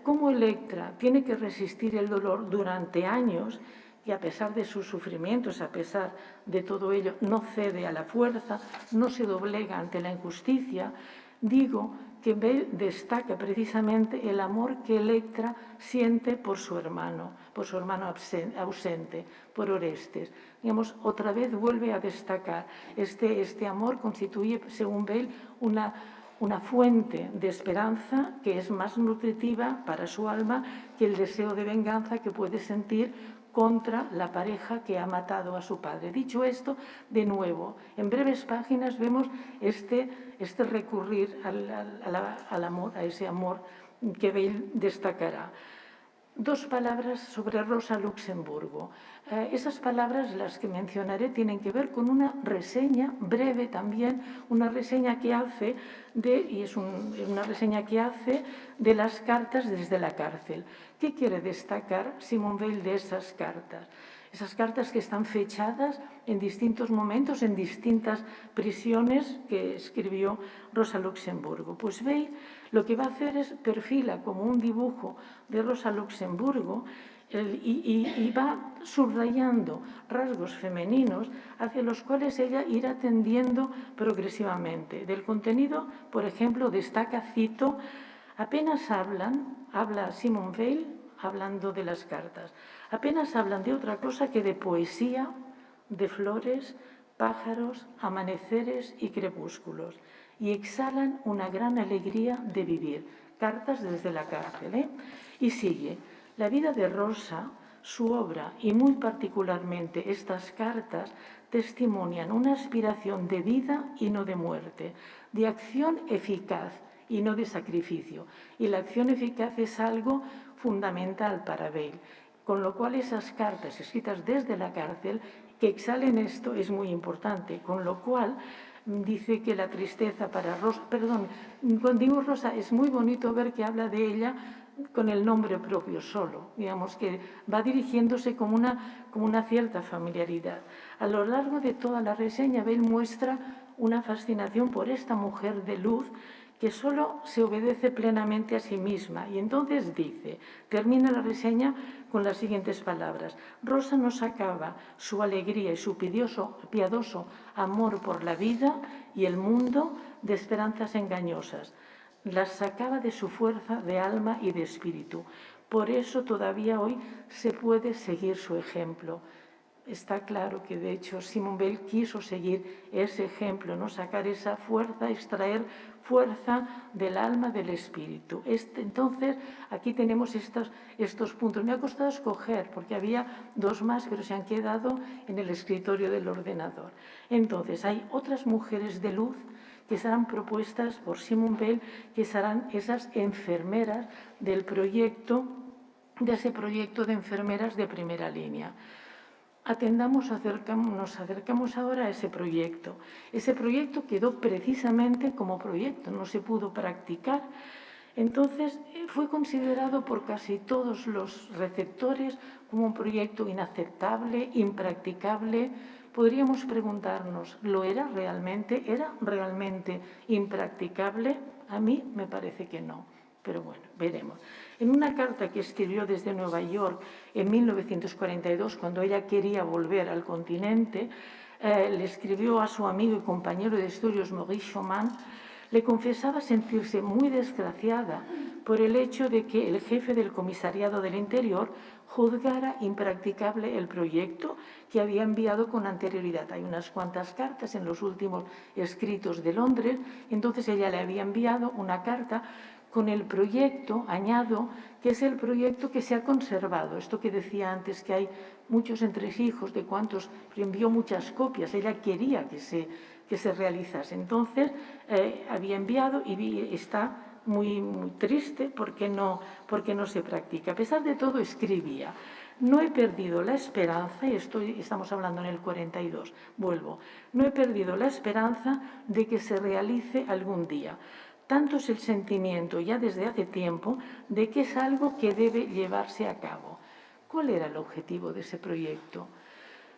cómo Electra tiene que resistir el dolor durante años y a pesar de sus sufrimientos, a pesar de todo ello, no cede a la fuerza, no se doblega ante la injusticia. Digo que Weil destaca precisamente el amor que Electra siente por su hermano ausente, por Orestes. Digamos, otra vez vuelve a destacar. Este amor constituye, según Weil, una fuente de esperanza que es más nutritiva para su alma que el deseo de venganza que puede sentir contra la pareja que ha matado a su padre. Dicho esto, de nuevo, en breves páginas vemos este recurrir al amor, a ese amor que Weil destacará. Dos palabras sobre Rosa Luxemburgo. Esas palabras, las que mencionaré, tienen que ver con una reseña breve también, una reseña que hace una reseña que hace de las cartas desde la cárcel. ¿Qué quiere destacar Simone Weil de esas cartas? Esas cartas que están fechadas en distintos momentos, en distintas prisiones que escribió Rosa Luxemburgo. Pues Weil lo que va a hacer es perfila como un dibujo de Rosa Luxemburgo y va subrayando rasgos femeninos hacia los cuales ella irá tendiendo progresivamente. Del contenido, por ejemplo, destaca, cito, apenas habla Simone Weil, hablando de las cartas, apenas hablan de otra cosa que de poesía, de flores, pájaros, amaneceres y crepúsculos, y exhalan una gran alegría de vivir. Cartas desde la cárcel, Y sigue, la vida de Rosa, su obra y muy particularmente estas cartas testimonian una aspiración de vida y no de muerte, de acción eficaz y no de sacrificio. Y la acción eficaz es algo fundamental para Weil, con lo cual esas cartas escritas desde la cárcel que exhalen esto es muy importante, con lo cual dice que la tristeza para Rosa, cuando digo Rosa es muy bonito ver que habla de ella con el nombre propio solo, digamos que va dirigiéndose como una cierta familiaridad. A lo largo de toda la reseña, Weil muestra una fascinación por esta mujer de luz que solo se obedece plenamente a sí misma. Y entonces dice, termina la reseña con las siguientes palabras. Rosa no sacaba su alegría y su piadoso amor por la vida y el mundo de esperanzas engañosas. Las sacaba de su fuerza de alma y de espíritu. Por eso todavía hoy se puede seguir su ejemplo. está claro que, de hecho, Simone Weil quiso seguir ese ejemplo, ¿no? Sacar esa fuerza, extraer fuerza del alma, del espíritu. Entonces, aquí tenemos estos puntos. Me ha costado escoger, porque había dos más, pero se han quedado en el escritorio del ordenador. Entonces, hay otras mujeres de luz que serán propuestas por Simone Weil, que serán esas enfermeras del proyecto, de ese proyecto de enfermeras de primera línea. Nos acercamos ahora a ese proyecto. Ese proyecto quedó precisamente como proyecto, no se pudo practicar. Entonces, fue considerado por casi todos los receptores como un proyecto inaceptable, impracticable. Podríamos preguntarnos, ¿lo era realmente? ¿Era realmente impracticable? A mí me parece que no. Pero bueno, veremos. En una carta que escribió desde Nueva York en 1942, cuando ella quería volver al continente, le escribió a su amigo y compañero de estudios Maurice Schumann, le confesaba sentirse muy desgraciada por el hecho de que el jefe del Comisariado del Interior juzgara impracticable el proyecto que había enviado con anterioridad. Hay unas cuantas cartas en los últimos escritos de Londres, entonces ella le había enviado una carta con el proyecto, añado, que es el proyecto que se ha conservado. Esto que decía antes, que hay muchos entresijos de cuántos envió muchas copias, ella quería que se realizase. Entonces, había enviado y está muy triste porque no se practica. A pesar de todo, escribía: no he perdido la esperanza, y estamos hablando en el 42, no he perdido la esperanza de que se realice algún día. Tanto es el sentimiento ya desde hace tiempo de que es algo que debe llevarse a cabo. ¿Cuál era el objetivo de ese proyecto?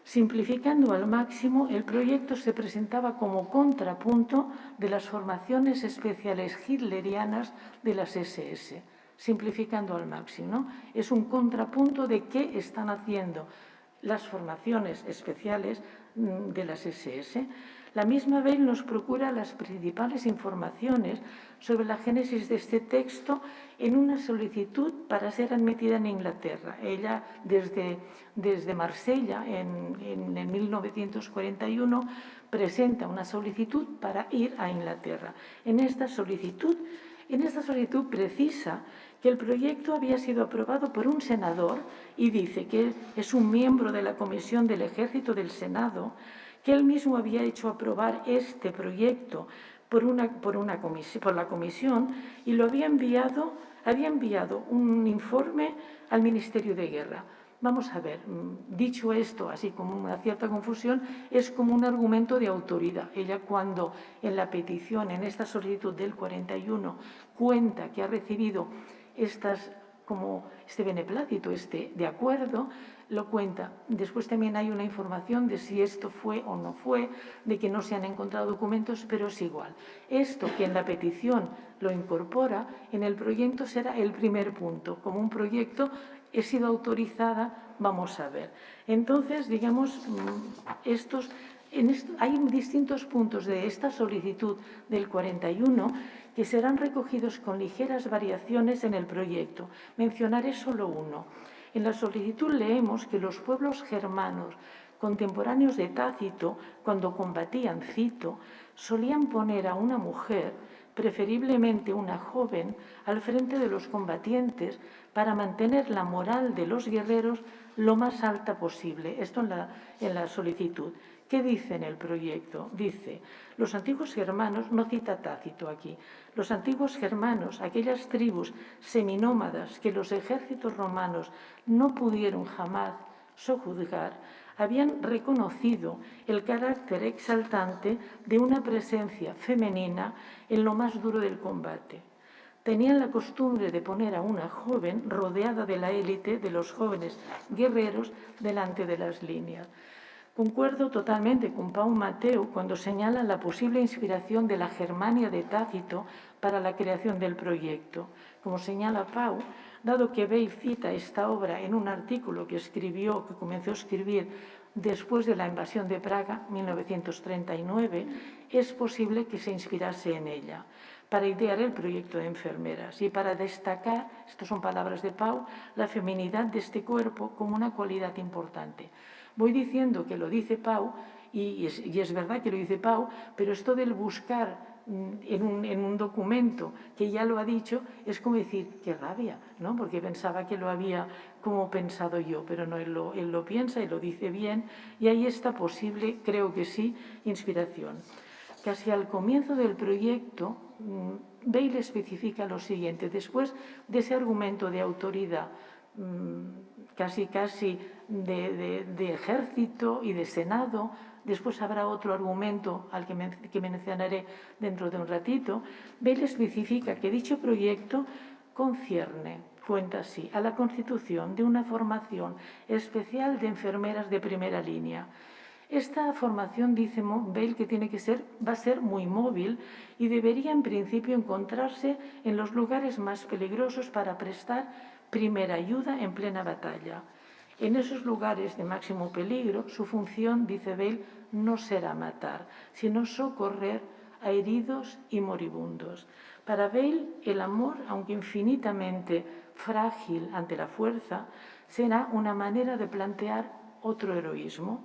Simplificando al máximo, el proyecto se presentaba como contrapunto de las formaciones especiales hitlerianas de las SS. Simplificando al máximo, ¿no? Es un contrapunto de qué están haciendo las formaciones especiales de las SS. La misma Weil nos procura las principales informaciones sobre la génesis de este texto en una solicitud para ser admitida en Inglaterra. Ella, desde Marsella, en 1941, presenta una solicitud para ir a Inglaterra. En esta solicitud precisa que el proyecto había sido aprobado por un senador y dice que es un miembro de la Comisión del Ejército del Senado, que él mismo había hecho aprobar este proyecto por la comisión y lo había enviado un informe al Ministerio de Guerra. Vamos a ver, dicho esto, así como una cierta confusión, es como un argumento de autoridad. Ella, cuando en la petición, en esta solicitud del 41, cuenta que ha recibido este beneplácito, de acuerdo, lo cuenta. Después también hay una información de si esto fue o no fue, de que no se han encontrado documentos, pero es igual. Esto que en la petición lo incorpora, en el proyecto será el primer punto. Como un proyecto he sido autorizada, vamos a ver. Entonces, digamos, hay distintos puntos de esta solicitud del 41 que serán recogidos con ligeras variaciones en el proyecto. Mencionaré solo uno. En la solicitud leemos que los pueblos germanos contemporáneos de Tácito, cuando combatían, cito, solían poner a una mujer, preferiblemente una joven, al frente de los combatientes para mantener la moral de los guerreros lo más alta posible. Esto en la solicitud. ¿Qué dice en el proyecto? Dice: los antiguos germanos, no cita Tácito aquí, los antiguos germanos, aquellas tribus seminómadas que los ejércitos romanos no pudieron jamás sojuzgar, habían reconocido el carácter exaltante de una presencia femenina en lo más duro del combate. Tenían la costumbre de poner a una joven rodeada de la élite de los jóvenes guerreros delante de las líneas. Concuerdo totalmente con Pau Mateu cuando señala la posible inspiración de la Germania de Tácito para la creación del proyecto. Como señala Pau, dado que Weil cita esta obra en un artículo que comenzó a escribir después de la invasión de Praga, 1939, es posible que se inspirase en ella para idear el proyecto de enfermeras y para destacar, estas son palabras de Pau, la feminidad de este cuerpo como una cualidad importante. Voy diciendo que lo dice Pau, y es verdad que lo dice Pau, pero esto del buscar en un documento que ya lo ha dicho, es como decir, qué rabia, ¿no? Porque pensaba que lo había como pensado yo, pero no, él lo piensa y lo dice bien, y ahí está posible, creo que sí, inspiración. Casi al comienzo del proyecto, Bale especifica lo siguiente: después de ese argumento de autoridad, casi de ejército y de senado, después habrá otro argumento al que mencionaré dentro de un ratito. Bale especifica que dicho proyecto concierne, cuenta así, a la constitución de una formación especial de enfermeras de primera línea. Esta formación, dice Bale, que va a ser muy móvil y debería en principio encontrarse en los lugares más peligrosos para prestar primera ayuda en plena batalla. En esos lugares de máximo peligro, su función, dice Bale, no será matar, sino socorrer a heridos y moribundos. Para Bale, el amor, aunque infinitamente frágil ante la fuerza, será una manera de plantear otro heroísmo,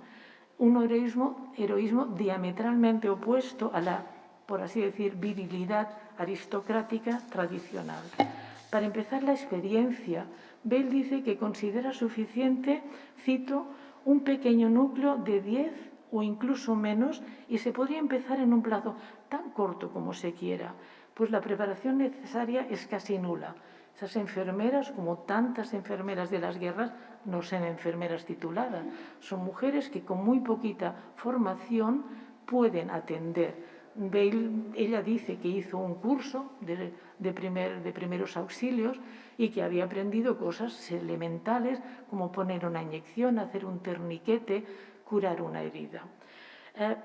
un heroísmo diametralmente opuesto a la, por así decir, virilidad aristocrática tradicional. Para empezar la experiencia, Bale dice que considera suficiente, cito, un pequeño núcleo de 10 o incluso menos, y se podría empezar en un plazo tan corto como se quiera, pues la preparación necesaria es casi nula. Esas enfermeras, como tantas enfermeras de las guerras, no son enfermeras tituladas, son mujeres que con muy poquita formación pueden atender. Ella dice que hizo un curso de primeros auxilios y que había aprendido cosas elementales como poner una inyección, hacer un torniquete, curar una herida.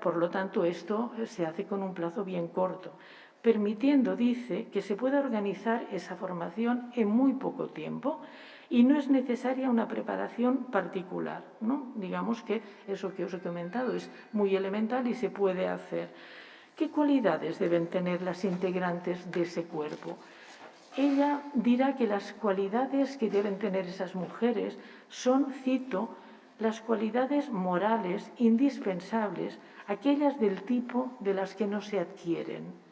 Por lo tanto, esto se hace con un plazo bien corto, permitiendo, dice, que se pueda organizar esa formación en muy poco tiempo y no es necesaria una preparación particular, ¿no? Digamos que eso que os he comentado es muy elemental y se puede hacer. ¿Qué cualidades deben tener las integrantes de ese cuerpo? Ella dirá que las cualidades que deben tener esas mujeres son, cito, las cualidades morales indispensables, aquellas del tipo de las que no se adquieren.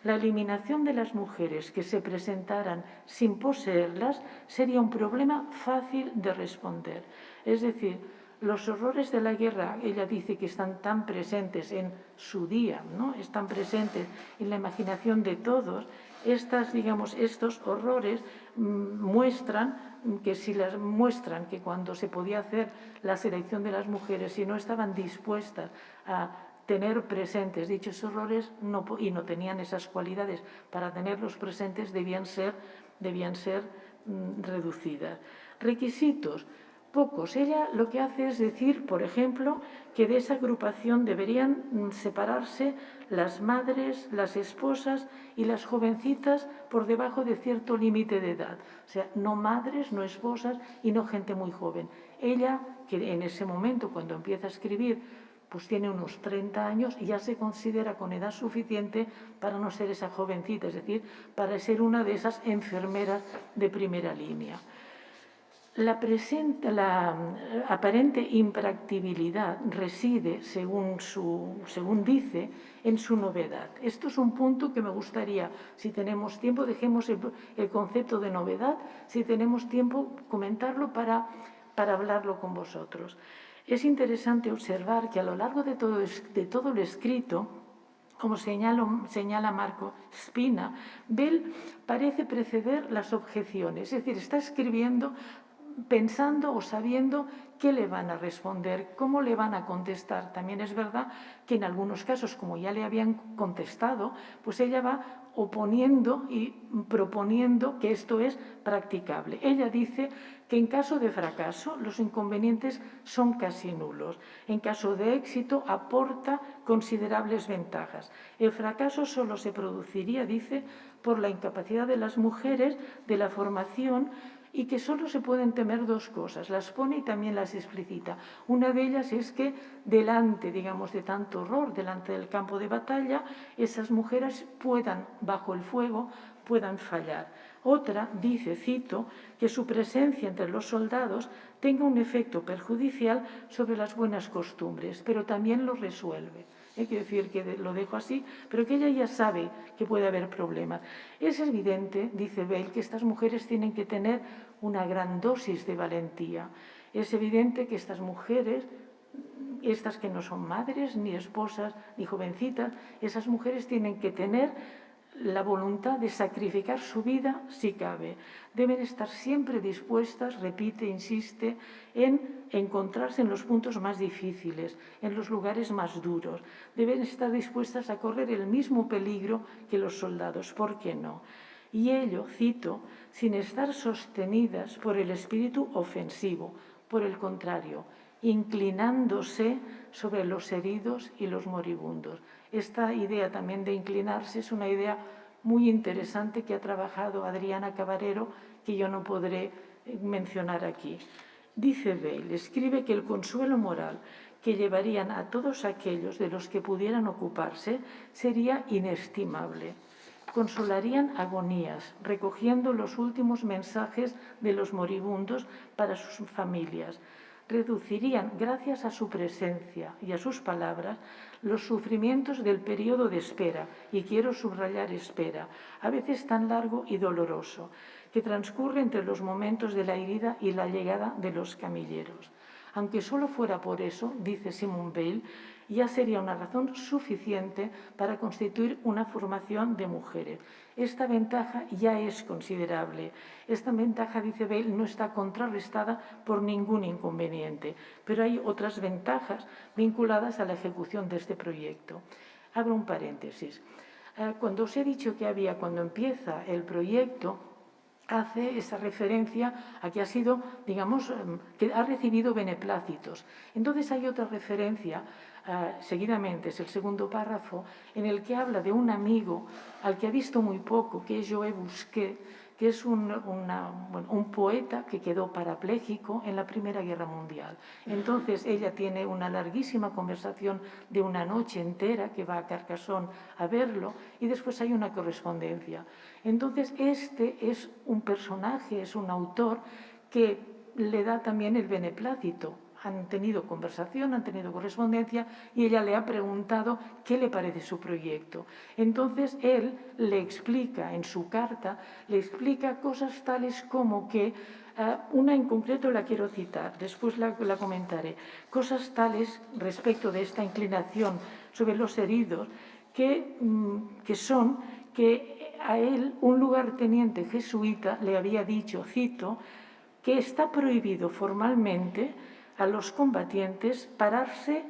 La eliminación de las mujeres que se presentaran sin poseerlas sería un problema fácil de responder. Es decir, los horrores de la guerra, ella dice que están tan presentes en su día, ¿no? Están presentes en la imaginación de todos. Estos horrores muestran que cuando se podía hacer la selección de las mujeres, si no estaban dispuestas a tener presentes dichos horrores y no tenían esas cualidades para tenerlos presentes, debían ser reducidas. Requisitos: pocos. Ella lo que hace es decir, por ejemplo, que de esa agrupación deberían separarse las madres, las esposas y las jovencitas por debajo de cierto límite de edad. O sea, no madres, no esposas y no gente muy joven. Ella, que en ese momento, cuando empieza a escribir, pues tiene unos 30 años y ya se considera con edad suficiente para no ser esa jovencita, es decir, para ser una de esas enfermeras de primera línea. La aparente impracticabilidad reside, según dice, en su novedad. Esto es un punto que me gustaría, si tenemos tiempo, dejemos el concepto de novedad, si tenemos tiempo, comentarlo para hablarlo con vosotros. Es interesante observar que a lo largo de todo lo escrito, como señala Marco Spina, Bale parece preceder las objeciones, es decir, está escribiendo pensando o sabiendo qué le van a responder, cómo le van a contestar. También es verdad que en algunos casos, como ya le habían contestado, pues ella va oponiendo y proponiendo que esto es practicable. Ella dice que en caso de fracaso los inconvenientes son casi nulos. En caso de éxito aporta considerables ventajas. El fracaso solo se produciría, dice, por la incapacidad de las mujeres de la formación, y que solo se pueden temer dos cosas, las pone y también las explicita. Una de ellas es que delante, digamos, de tanto horror, delante del campo de batalla, esas mujeres puedan, bajo el fuego, puedan fallar. Otra dice, cito, que su presencia entre los soldados tenga un efecto perjudicial sobre las buenas costumbres, pero también lo resuelve. Quiero decir que lo dejo así, pero que ella ya sabe que puede haber problemas. Es evidente, dice Bale, que estas mujeres tienen que tener una gran dosis de valentía. Es evidente que estas mujeres, estas que no son madres, ni esposas, ni jovencitas, esas mujeres tienen que tener la voluntad de sacrificar su vida si cabe. Deben estar siempre dispuestas, repite, insiste, en encontrarse en los puntos más difíciles, en los lugares más duros. Deben estar dispuestas a correr el mismo peligro que los soldados. ¿Por qué no? Y ello, cito, sin estar sostenidas por el espíritu ofensivo, por el contrario, inclinándose sobre los heridos y los moribundos. Esta idea también de inclinarse es una idea muy interesante que ha trabajado Adriana Cabarero, que yo no podré mencionar aquí. Dice Bale, escribe que el consuelo moral que llevarían a todos aquellos de los que pudieran ocuparse sería inestimable. Consolarían agonías, recogiendo los últimos mensajes de los moribundos para sus familias. Reducirían, gracias a su presencia y a sus palabras, los sufrimientos del periodo de espera, y quiero subrayar espera, a veces tan largo y doloroso, que transcurre entre los momentos de la herida y la llegada de los camilleros. Aunque solo fuera por eso, dice Simone Bale, ya sería una razón suficiente para constituir una formación de mujeres. Esta ventaja ya es considerable. Esta ventaja, dice Bale, no está contrarrestada por ningún inconveniente, pero hay otras ventajas vinculadas a la ejecución de este proyecto. Abro un paréntesis. Cuando os he dicho que cuando empieza el proyecto, hace esa referencia a que ha sido, digamos, que ha recibido beneplácitos. Entonces hay otra referencia, seguidamente, es el segundo párrafo, en el que habla de un amigo al que ha visto muy poco, que es Joe Busquet, que es un poeta que quedó parapléjico en la Primera Guerra Mundial. Entonces ella tiene una larguísima conversación de una noche entera, que va a Carcassonne a verlo, y después hay una correspondencia. Entonces este es un personaje, es un autor que le da también el beneplácito. Han tenido conversación, han tenido correspondencia y ella le ha preguntado qué le parece su proyecto. Entonces él le explica, en su carta, le explica cosas tales como que, una en concreto la quiero citar, después la comentaré, cosas tales respecto de esta inclinación sobre los heridos que son que a él un lugarteniente jesuita le había dicho, cito, que está prohibido formalmente a los combatientes pararse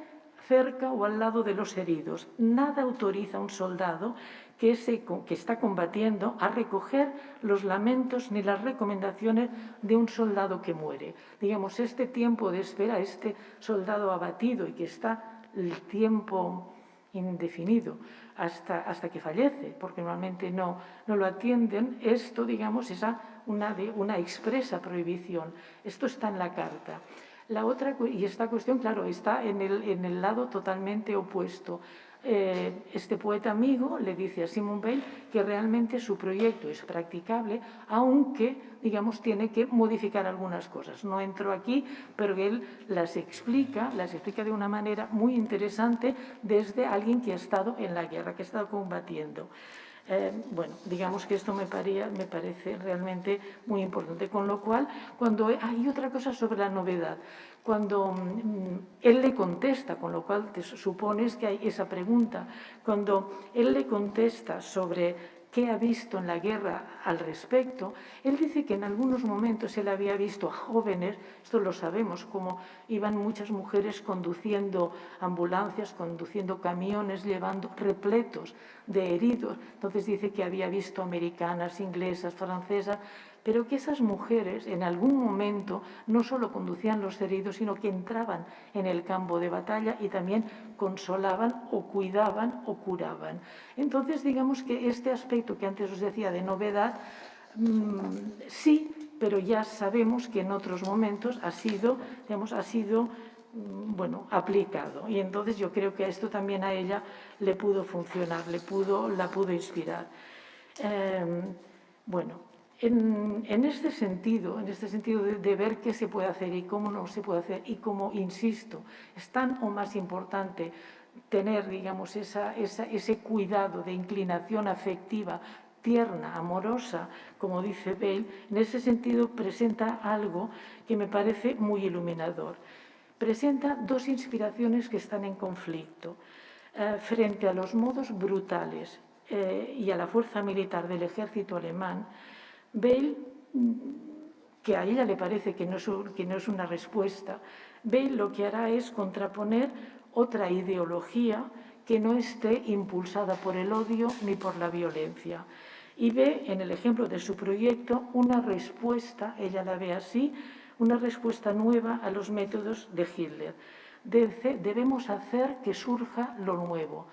cerca o al lado de los heridos. Nada autoriza a un soldado que está combatiendo a recoger los lamentos ni las recomendaciones de un soldado que muere. Digamos, este tiempo de espera, este soldado abatido y que está el tiempo indefinido hasta que fallece, porque normalmente no lo atienden, esto, digamos, es una expresa prohibición. Esto está en la carta. La otra, y esta cuestión, claro, está en el lado totalmente opuesto. Este poeta amigo le dice a Simone Bale que realmente su proyecto es practicable, aunque, digamos, tiene que modificar algunas cosas. No entro aquí, pero él las explica de una manera muy interesante desde alguien que ha estado en la guerra, que ha estado combatiendo. Bueno, digamos que esto me parece realmente muy importante. Con lo cual, cuando hay otra cosa sobre la novedad, cuando él le contesta, con lo cual te supones que hay esa pregunta, cuando él le contesta sobre qué ha visto en la guerra al respecto, él dice que en algunos momentos él había visto a jóvenes, esto lo sabemos, como iban muchas mujeres conduciendo ambulancias, conduciendo camiones, llevando repletos de heridos. Entonces dice que había visto americanas, inglesas, francesas, pero que esas mujeres en algún momento no solo conducían los heridos, sino que entraban en el campo de batalla y también consolaban o cuidaban o curaban. Entonces, digamos que este aspecto que antes os decía de novedad, sí, pero ya sabemos que en otros momentos ha sido aplicado. Y entonces yo creo que esto también a ella le pudo funcionar, la pudo inspirar. Bueno, en este sentido de ver qué se puede hacer y cómo no se puede hacer, y como, insisto, es tan o más importante tener, digamos, ese cuidado de inclinación afectiva, tierna, amorosa, como dice Bale, en ese sentido presenta algo que me parece muy iluminador. Presenta dos inspiraciones que están en conflicto. Frente a los modos brutales y a la fuerza militar del ejército alemán, Bale, que a ella le parece que no es una respuesta, Bale lo que hará es contraponer otra ideología que no esté impulsada por el odio ni por la violencia. Y ve en el ejemplo de su proyecto una respuesta, ella la ve así, una respuesta nueva a los métodos de Hitler. Debemos hacer que surja lo nuevo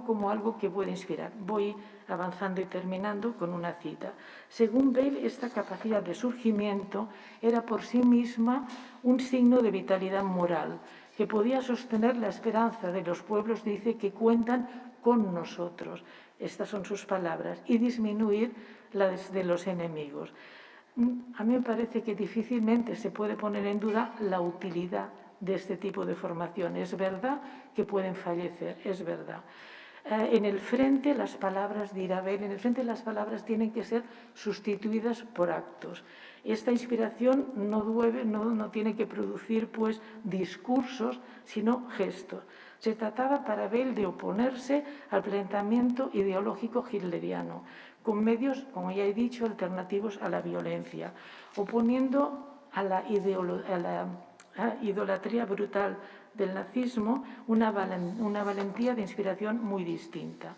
como algo que puede inspirar. Voy avanzando y terminando con una cita. Según Bale, esta capacidad de surgimiento era por sí misma un signo de vitalidad moral, que podía sostener la esperanza de los pueblos, dice, que cuentan con nosotros. Estas son sus palabras, y disminuir las de los enemigos. A mí me parece que difícilmente se puede poner en duda la utilidad de este tipo de formación. Es verdad que pueden fallecer, es verdad. En el frente, las palabras, dirá Bale, en el frente las palabras tienen que ser sustituidas por actos. Esta inspiración no tiene que producir pues discursos, sino gestos. Se trataba para Bale de oponerse al planteamiento ideológico hitleriano, con medios, como ya he dicho, alternativos a la violencia, oponiendo a la idolatría brutal del nazismo una valentía de inspiración muy distinta.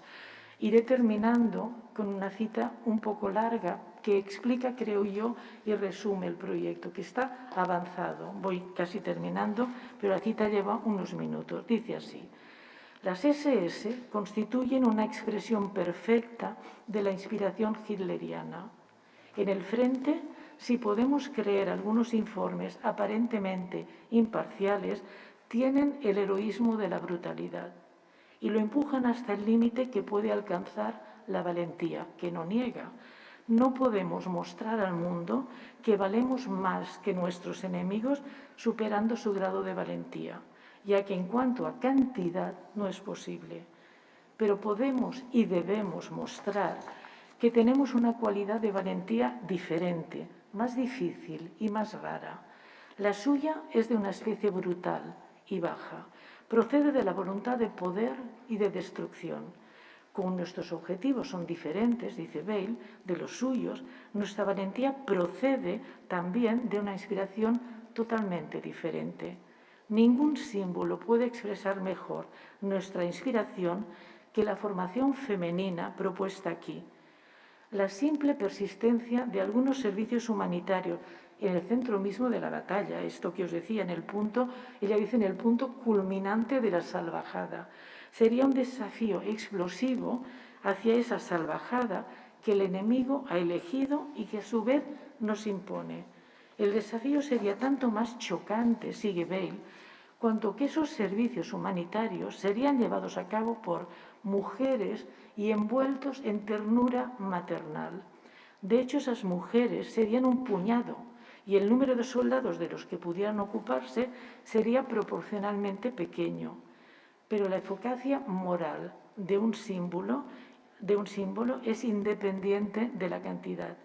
Iré terminando con una cita un poco larga que explica, creo yo, y resume el proyecto, que está avanzado. Voy casi terminando, pero la cita lleva unos minutos. Dice así: las SS constituyen una expresión perfecta de la inspiración hitleriana. En el frente, si podemos creer algunos informes aparentemente imparciales, tienen el heroísmo de la brutalidad y lo empujan hasta el límite que puede alcanzar la valentía, que no niega. No podemos mostrar al mundo que valemos más que nuestros enemigos superando su grado de valentía, ya que en cuanto a cantidad no es posible. Pero podemos y debemos mostrar que tenemos una cualidad de valentía diferente, más difícil y más rara. La suya es de una especie brutal y baja. Procede de la voluntad de poder y de destrucción. Como nuestros objetivos son diferentes, dice Bale, de los suyos, nuestra valentía procede también de una inspiración totalmente diferente. Ningún símbolo puede expresar mejor nuestra inspiración que la formación femenina propuesta aquí. La simple persistencia de algunos servicios humanitarios en el centro mismo de la batalla, esto que os decía, ella dice en el punto culminante de la salvajada. Sería un desafío explosivo hacia esa salvajada que el enemigo ha elegido y que a su vez nos impone. El desafío sería tanto más chocante, sigue Bale, cuanto que esos servicios humanitarios serían llevados a cabo por mujeres y envueltos en ternura maternal. De hecho, esas mujeres serían un puñado y el número de soldados de los que pudieran ocuparse sería proporcionalmente pequeño. Pero la eficacia moral de un símbolo es independiente de la cantidad,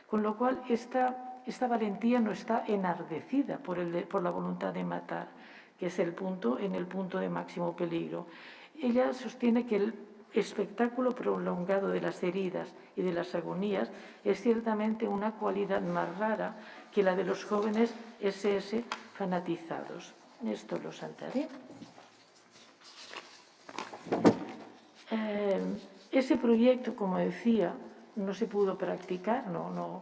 con lo cual esta valentía no está enardecida por la voluntad de matar, que es en el punto de máximo peligro. Ella sostiene que el espectáculo prolongado de las heridas y de las agonías es ciertamente una cualidad más rara que la de los jóvenes SS fanatizados. Esto lo saltaré. Ese proyecto, como decía, no se pudo practicar,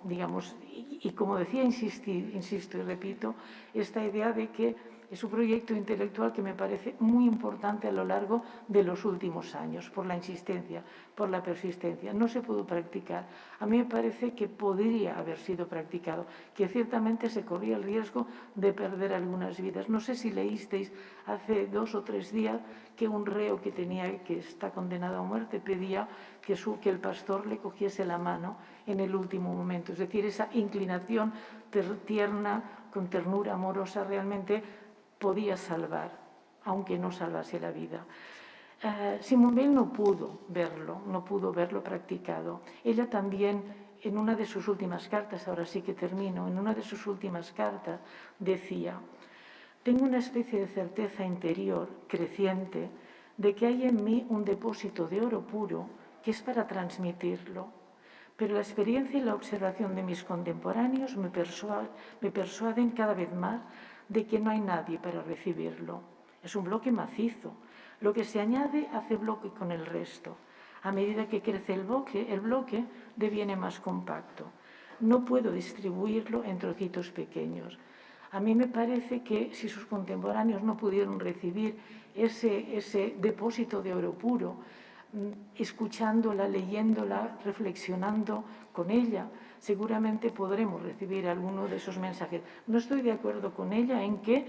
digamos, y como decía, insisto y repito, esta idea de que Es un proyecto intelectual que me parece muy importante a lo largo de los últimos años, por la insistencia, por la persistencia. No se pudo practicar. A mí me parece que podría haber sido practicado, que ciertamente se corría el riesgo de perder algunas vidas. No sé si leísteis hace 2 o 3 días que un reo que está condenado a muerte pedía que el pastor le cogiese la mano en el último momento. Es decir, esa inclinación tierna, con ternura amorosa, realmente podía salvar, aunque no salvase la vida. Simone Weil no pudo verlo practicado. Ella también, en una de sus últimas cartas, ahora sí que termino, en una de sus últimas cartas decía: tengo una especie de certeza interior creciente de que hay en mí un depósito de oro puro que es para transmitirlo. Pero la experiencia y la observación de mis contemporáneos me persuaden cada vez más de que no hay nadie para recibirlo. Es un bloque macizo. Lo que se añade hace bloque con el resto. A medida que crece el bloque deviene más compacto. No puedo distribuirlo en trocitos pequeños. A mí me parece que si sus contemporáneos no pudieron recibir ese depósito de oro puro, escuchándola, leyéndola, reflexionando con ella, seguramente podremos recibir alguno de esos mensajes. No estoy de acuerdo con ella en que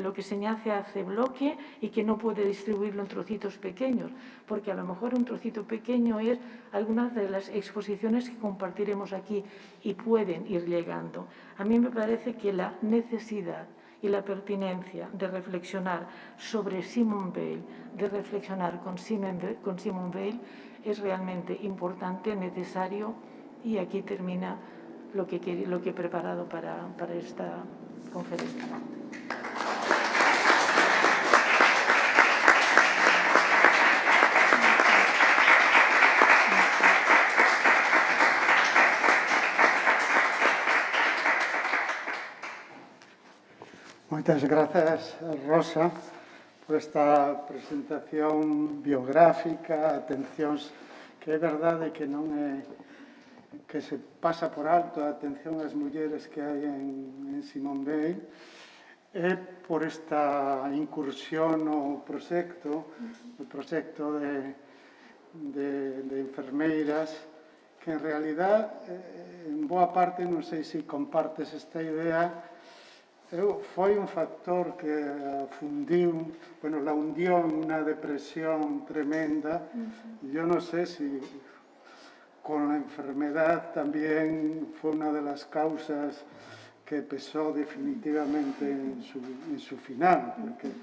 lo que se añade hace bloque y que no puede distribuirlo en trocitos pequeños, porque a lo mejor un trocito pequeño es algunas de las exposiciones que compartiremos aquí y pueden ir llegando. A mí me parece que la necesidad y la pertinencia de reflexionar sobre Simone Weil, de reflexionar con Simone Weil, es realmente importante, necesario, y aquí termina lo que he preparado para esta conferencia. Moitas grazas, Rosa, por esta presentación biográfica, atencións, que é verdade que non é que se pasa por alto a atención ás mulleres que hai en Simone Weil, e por esta incursión no proxecto de enfermeiras, que en realidad, en boa parte, non sei se compartes esta idea, foi un factor que la hundió en una depresión tremenda. Yo no sé si con la enfermedad también fue una de las causas que pesó definitivamente en su final, porque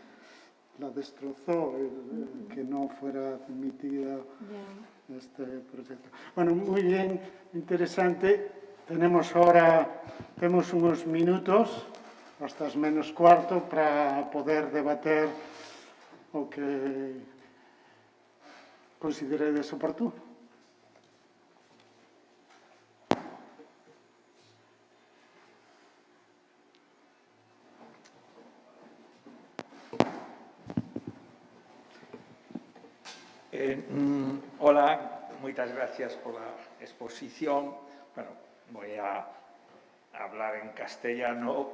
la destrozó el que no fuera admitida este proyecto. Bueno, muy bien, interesante. Tenemos unos minutos, hasta menos cuarto, para poder debater o que consideredes oportuno. Hola, muchas gracias por la exposición. Bueno, voy a hablar en castellano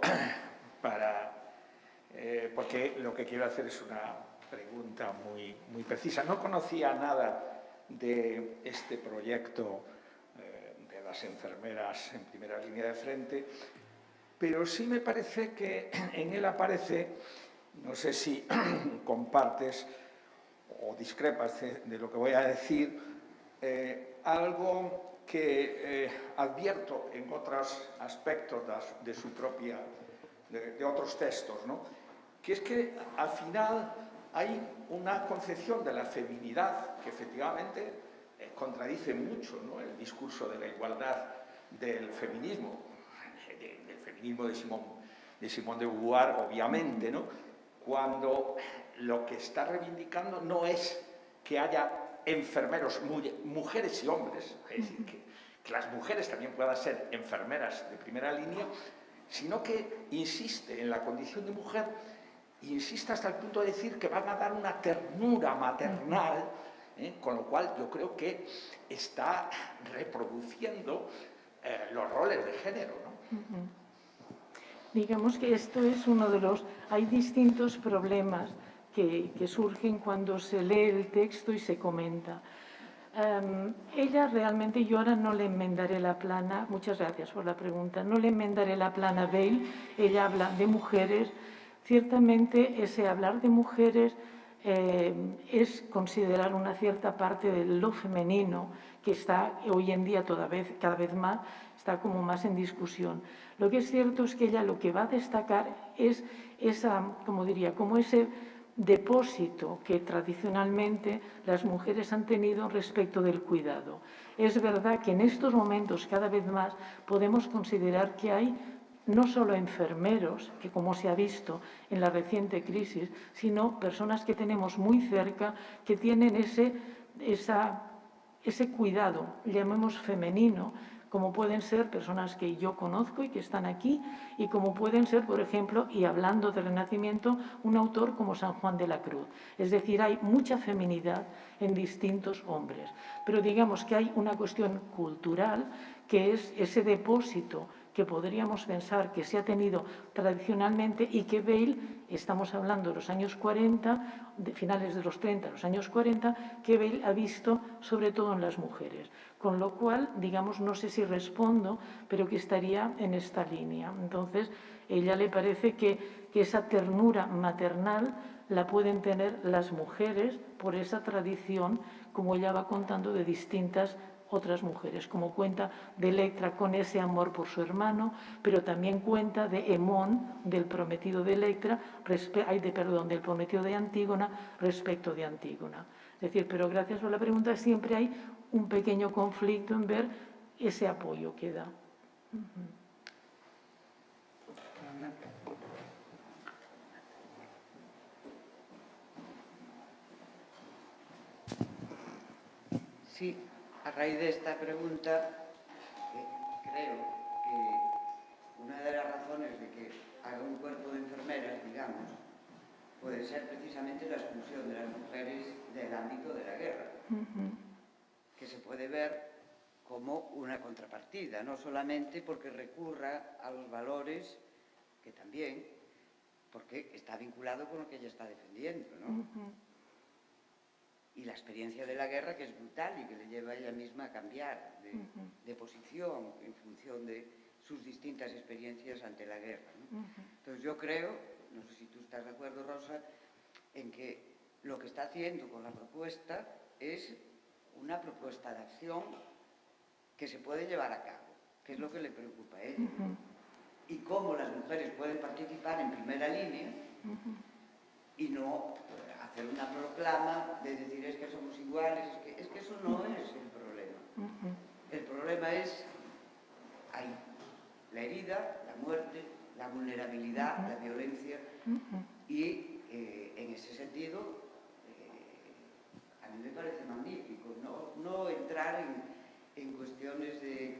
porque lo que quiero hacer es una pregunta muy precisa. No conocía nada de este proyecto de las enfermeras en primera línea de frente, pero sí me parece que en él aparece, no sé si compartes o discrepas de lo que voy a decir, algo que advierto en otros aspectos de otros textos, ¿no? Que es que al final hay una concepción de la feminidad que efectivamente contradice mucho, ¿no?, el discurso de la igualdad del feminismo de Simone de Beauvoir, obviamente, ¿no?, cuando lo que está reivindicando no es que haya enfermeros, mujeres y hombres, es decir, que las mujeres también puedan ser enfermeras de primera línea, sino que insiste en la condición de mujer, insiste hasta el punto de decir que van a dar una ternura maternal, con lo cual yo creo que está reproduciendo los roles de género, ¿no? Digamos que esto es uno de los... Hay distintos problemas que surgen cuando se lee el texto y se comenta. Ella realmente, yo ahora no le enmendaré la plana, muchas gracias por la pregunta, no le enmendaré la plana Bale, ella habla de mujeres, ciertamente ese hablar de mujeres es considerar una cierta parte de lo femenino que está hoy en día cada vez más, está como más en discusión. Lo que es cierto es que ella lo que va a destacar es esa, como diría, como ese depósito que tradicionalmente las mujeres han tenido respecto del cuidado. Es verdad que en estos momentos cada vez más podemos considerar que hay no solo enfermeros, que como se ha visto en la reciente crisis, sino personas que tenemos muy cerca que tienen ese cuidado, llamemos femenino, como pueden ser personas que yo conozco y que están aquí, y como pueden ser, por ejemplo, y hablando del Renacimiento, un autor como San Juan de la Cruz. Es decir, hay mucha feminidad en distintos hombres. Pero digamos que hay una cuestión cultural que es ese depósito que podríamos pensar que se ha tenido tradicionalmente y que Bale, estamos hablando de los años 40, de finales de los 30, los años 40, que Bale ha visto sobre todo en las mujeres. Con lo cual, digamos, no sé si respondo, pero que estaría en esta línea. Entonces, ella le parece que esa ternura maternal la pueden tener las mujeres por esa tradición, como ella va contando, de distintas otras mujeres, como cuenta de Electra con ese amor por su hermano, pero también cuenta de Hemón, del prometido de Electra, del prometido de Antígona respecto de Antígona. Es decir, pero gracias por la pregunta, siempre hay un pequeño conflicto en ver ese apoyo que da. Sí, a raíz de esta pregunta, creo que una de las razones de que haga un cuerpo de enfermeras, digamos, puede ser precisamente la exclusión de las mujeres del ámbito de la guerra, que se puede ver como una contrapartida, no solamente porque recurra a los valores, que también, porque está vinculado con lo que ella está defendiendo, ¿no? Y la experiencia de la guerra, que es brutal y que le lleva a ella misma a cambiar de posición en función de sus distintas experiencias ante la guerra, ¿no? Entonces yo creo, no sé si tú estás de acuerdo, Rosa, en que lo que está haciendo con la propuesta es una propuesta de acción que se puede llevar a cabo, que es lo que le preocupa a ella. Y cómo las mujeres pueden participar en primera línea y no hacer una proclama de decir es que somos iguales, es que eso no es el problema. El problema es ahí, la herida, la muerte, la vulnerabilidad, la violencia, y en ese sentido a mí me parece magnífico no entrar en cuestiones de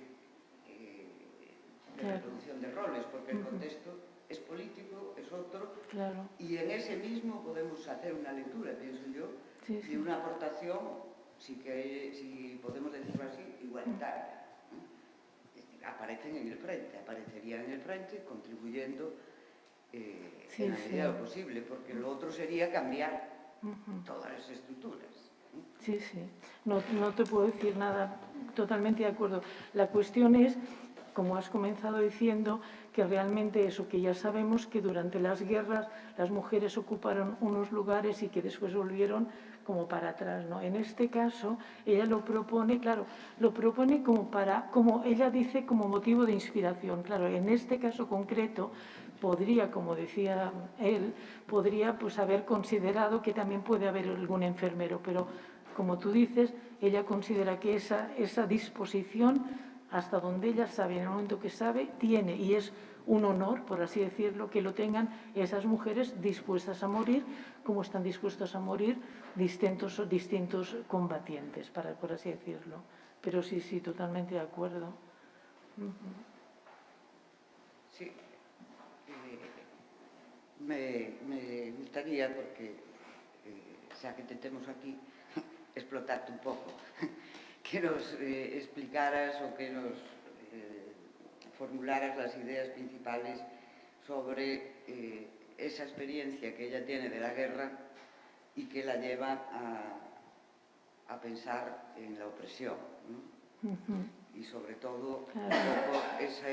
reproducción de roles, porque el contexto es político, es otro, y en ese mismo podemos hacer una lectura, pienso yo, de una aportación, si podemos decirlo así, igualitaria. Aparecen en el frente, aparecerían en el frente contribuyendo en la medida de lo posible, porque lo otro sería cambiar todas las estructuras. Sí, sí. No te puedo decir nada, totalmente de acuerdo. La cuestión es, como has comenzado diciendo, que realmente eso, que ya sabemos que durante las guerras las mujeres ocuparon unos lugares y que después volvieron como para atrás, ¿no? En este caso, ella lo propone, claro, lo propone como ella dice, como motivo de inspiración. Claro, en este caso concreto, podría, como decía él, podría pues haber considerado que también puede haber algún enfermero, pero como tú dices, ella considera que esa disposición, hasta donde ella sabe, en el momento que sabe, tiene, y es un honor, por así decirlo, que lo tengan esas mujeres dispuestas a morir, como están dispuestos a morir distintos combatientes, por así decirlo. Pero sí, totalmente de acuerdo. Sí. Me gustaría, porque xa que te temos aquí, explotarte un pouco, que nos explicaras o que nos formularas las ideas principales sobre esa experiencia que ella tiene de la guerra y que la lleva a pensar en la opresión, ¿no? Y sobre todo un poco esa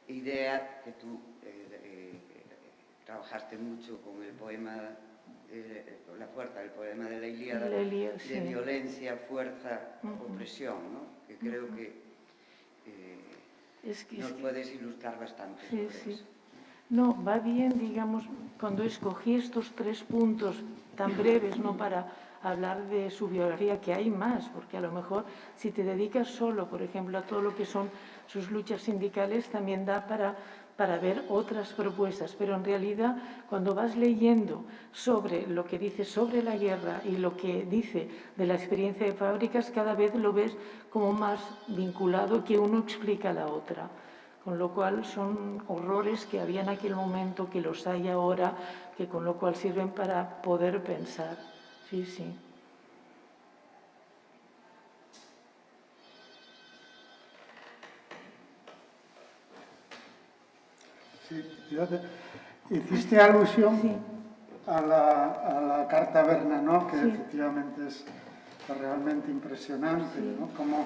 idea que tú trabajaste mucho con el poema, con la fuerza del poema de la Ilíada, de violencia, fuerza, opresión, ¿no? Que creo que nos puedes ilustrar bastante sobre eso. No, va bien, digamos, cuando escogí estos 3 puntos tan breves, ¿no?, para hablar de su biografía, que hay más, porque a lo mejor si te dedicas solo, por ejemplo, a todo lo que son sus luchas sindicales, también da para ver otras propuestas, pero en realidad cuando vas leyendo sobre lo que dice sobre la guerra y lo que dice de la experiencia de fábricas, cada vez lo ves como más vinculado, que uno explica a la otra. Con lo cual son horrores que había en aquel momento, que los hay ahora, que con lo cual sirven para poder pensar. Sí, sí. Sí, hiciste alusión a la carta Bernanos, que efectivamente es realmente impresionante, ¿no? Como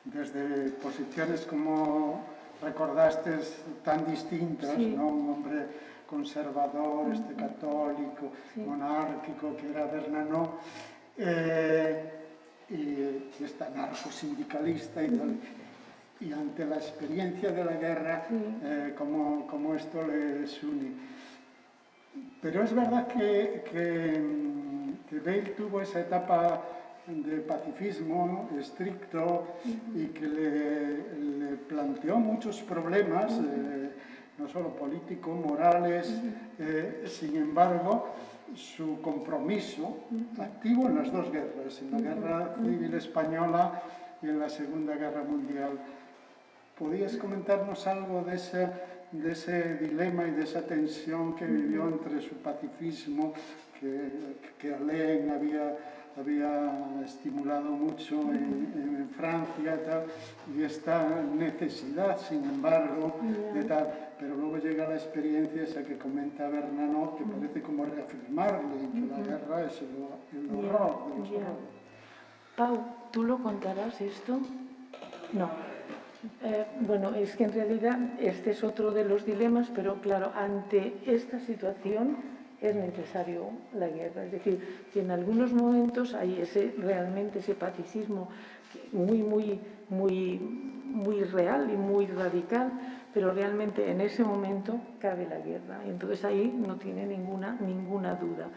desde posiciones como recordaste tan distintas, ¿no? Un hombre conservador, católico, monárquico, que era Bernanos, y esta anarcosindicalista y ante la experiencia de la guerra, cómo esto les une. Pero es verdad que Bale tuvo esa etapa de pacifismo estricto y que le planteó muchos problemas, no solo políticos, morales. Sin embargo, su compromiso activo en las dos guerras, en la Guerra Civil Española y en la Segunda Guerra Mundial. ¿Podías comentarnos algo de ese dilema y de esa tensión que vivió entre su pacifismo, que Alain había estimulado mucho en Francia, tal, y esta necesidad, sin embargo, de tal? Pero luego llega la experiencia esa que comenta Bernanos, que parece como reafirmarle que la guerra es el horror de los horrores. Pau, ¿tú lo contarás esto? No. Bueno, es que en realidad este es otro de los dilemas, pero claro, ante esta situación es necesario la guerra. Es decir, que en algunos momentos hay realmente ese pacifismo muy real y muy radical, pero realmente en ese momento cabe la guerra. Entonces ahí no tiene ninguna duda.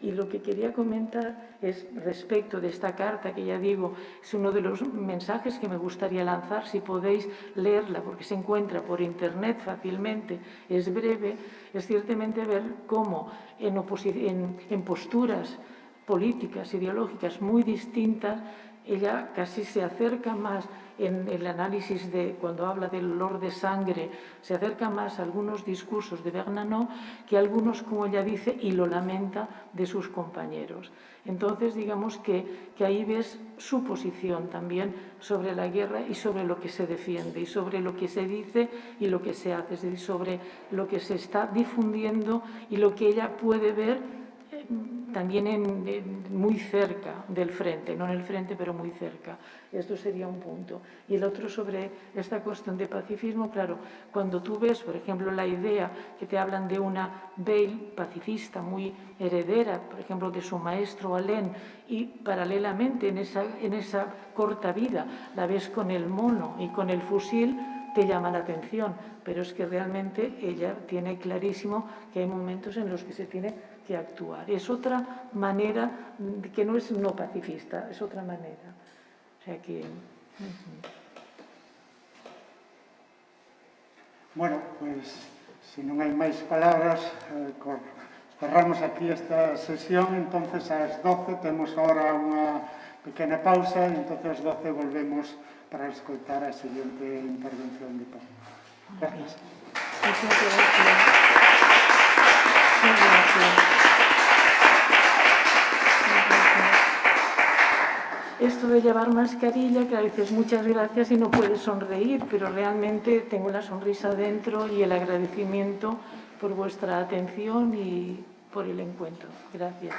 Y lo que quería comentar es respecto de esta carta, que ya digo, es uno de los mensajes que me gustaría lanzar, si podéis leerla, porque se encuentra por internet fácilmente, es breve, es ciertamente ver cómo en posturas políticas, ideológicas muy distintas, ella casi se acerca más en el análisis de, cuando habla del olor de sangre, se acerca más a algunos discursos de Bernanos que a algunos, como ella dice, y lo lamenta, de sus compañeros. Entonces, digamos que ahí ves su posición también sobre la guerra y sobre lo que se defiende y sobre lo que se dice y lo que se hace, es decir, sobre lo que se está difundiendo y lo que ella puede ver también muy cerca del frente, no en el frente, pero muy cerca. Esto sería un punto. Y el otro sobre esta cuestión de pacifismo, claro, cuando tú ves, por ejemplo, la idea que te hablan de una Bale pacifista muy heredera, por ejemplo, de su maestro Alain, y paralelamente en esa corta vida la ves con el mono y con el fusil, te llama la atención, pero es que realmente ella tiene clarísimo que hay momentos en los que se tiene que actuar. Es otra manera, que no es no pacifista, es otra manera. O sea que... Bueno, pues, si non hai máis palabras, cerramos aquí esta sesión. Entonces, ás 12 temos ahora unha pequena pausa e entonces ás 12 volvemos para escoitar a seguinte intervención de Pau. Gracias. Muchas gracias. Muchas gracias. Esto de llevar mascarilla, que a veces muchas gracias y no puedes sonreír, pero realmente tengo la sonrisa dentro y el agradecimiento por vuestra atención y por el encuentro. Gracias.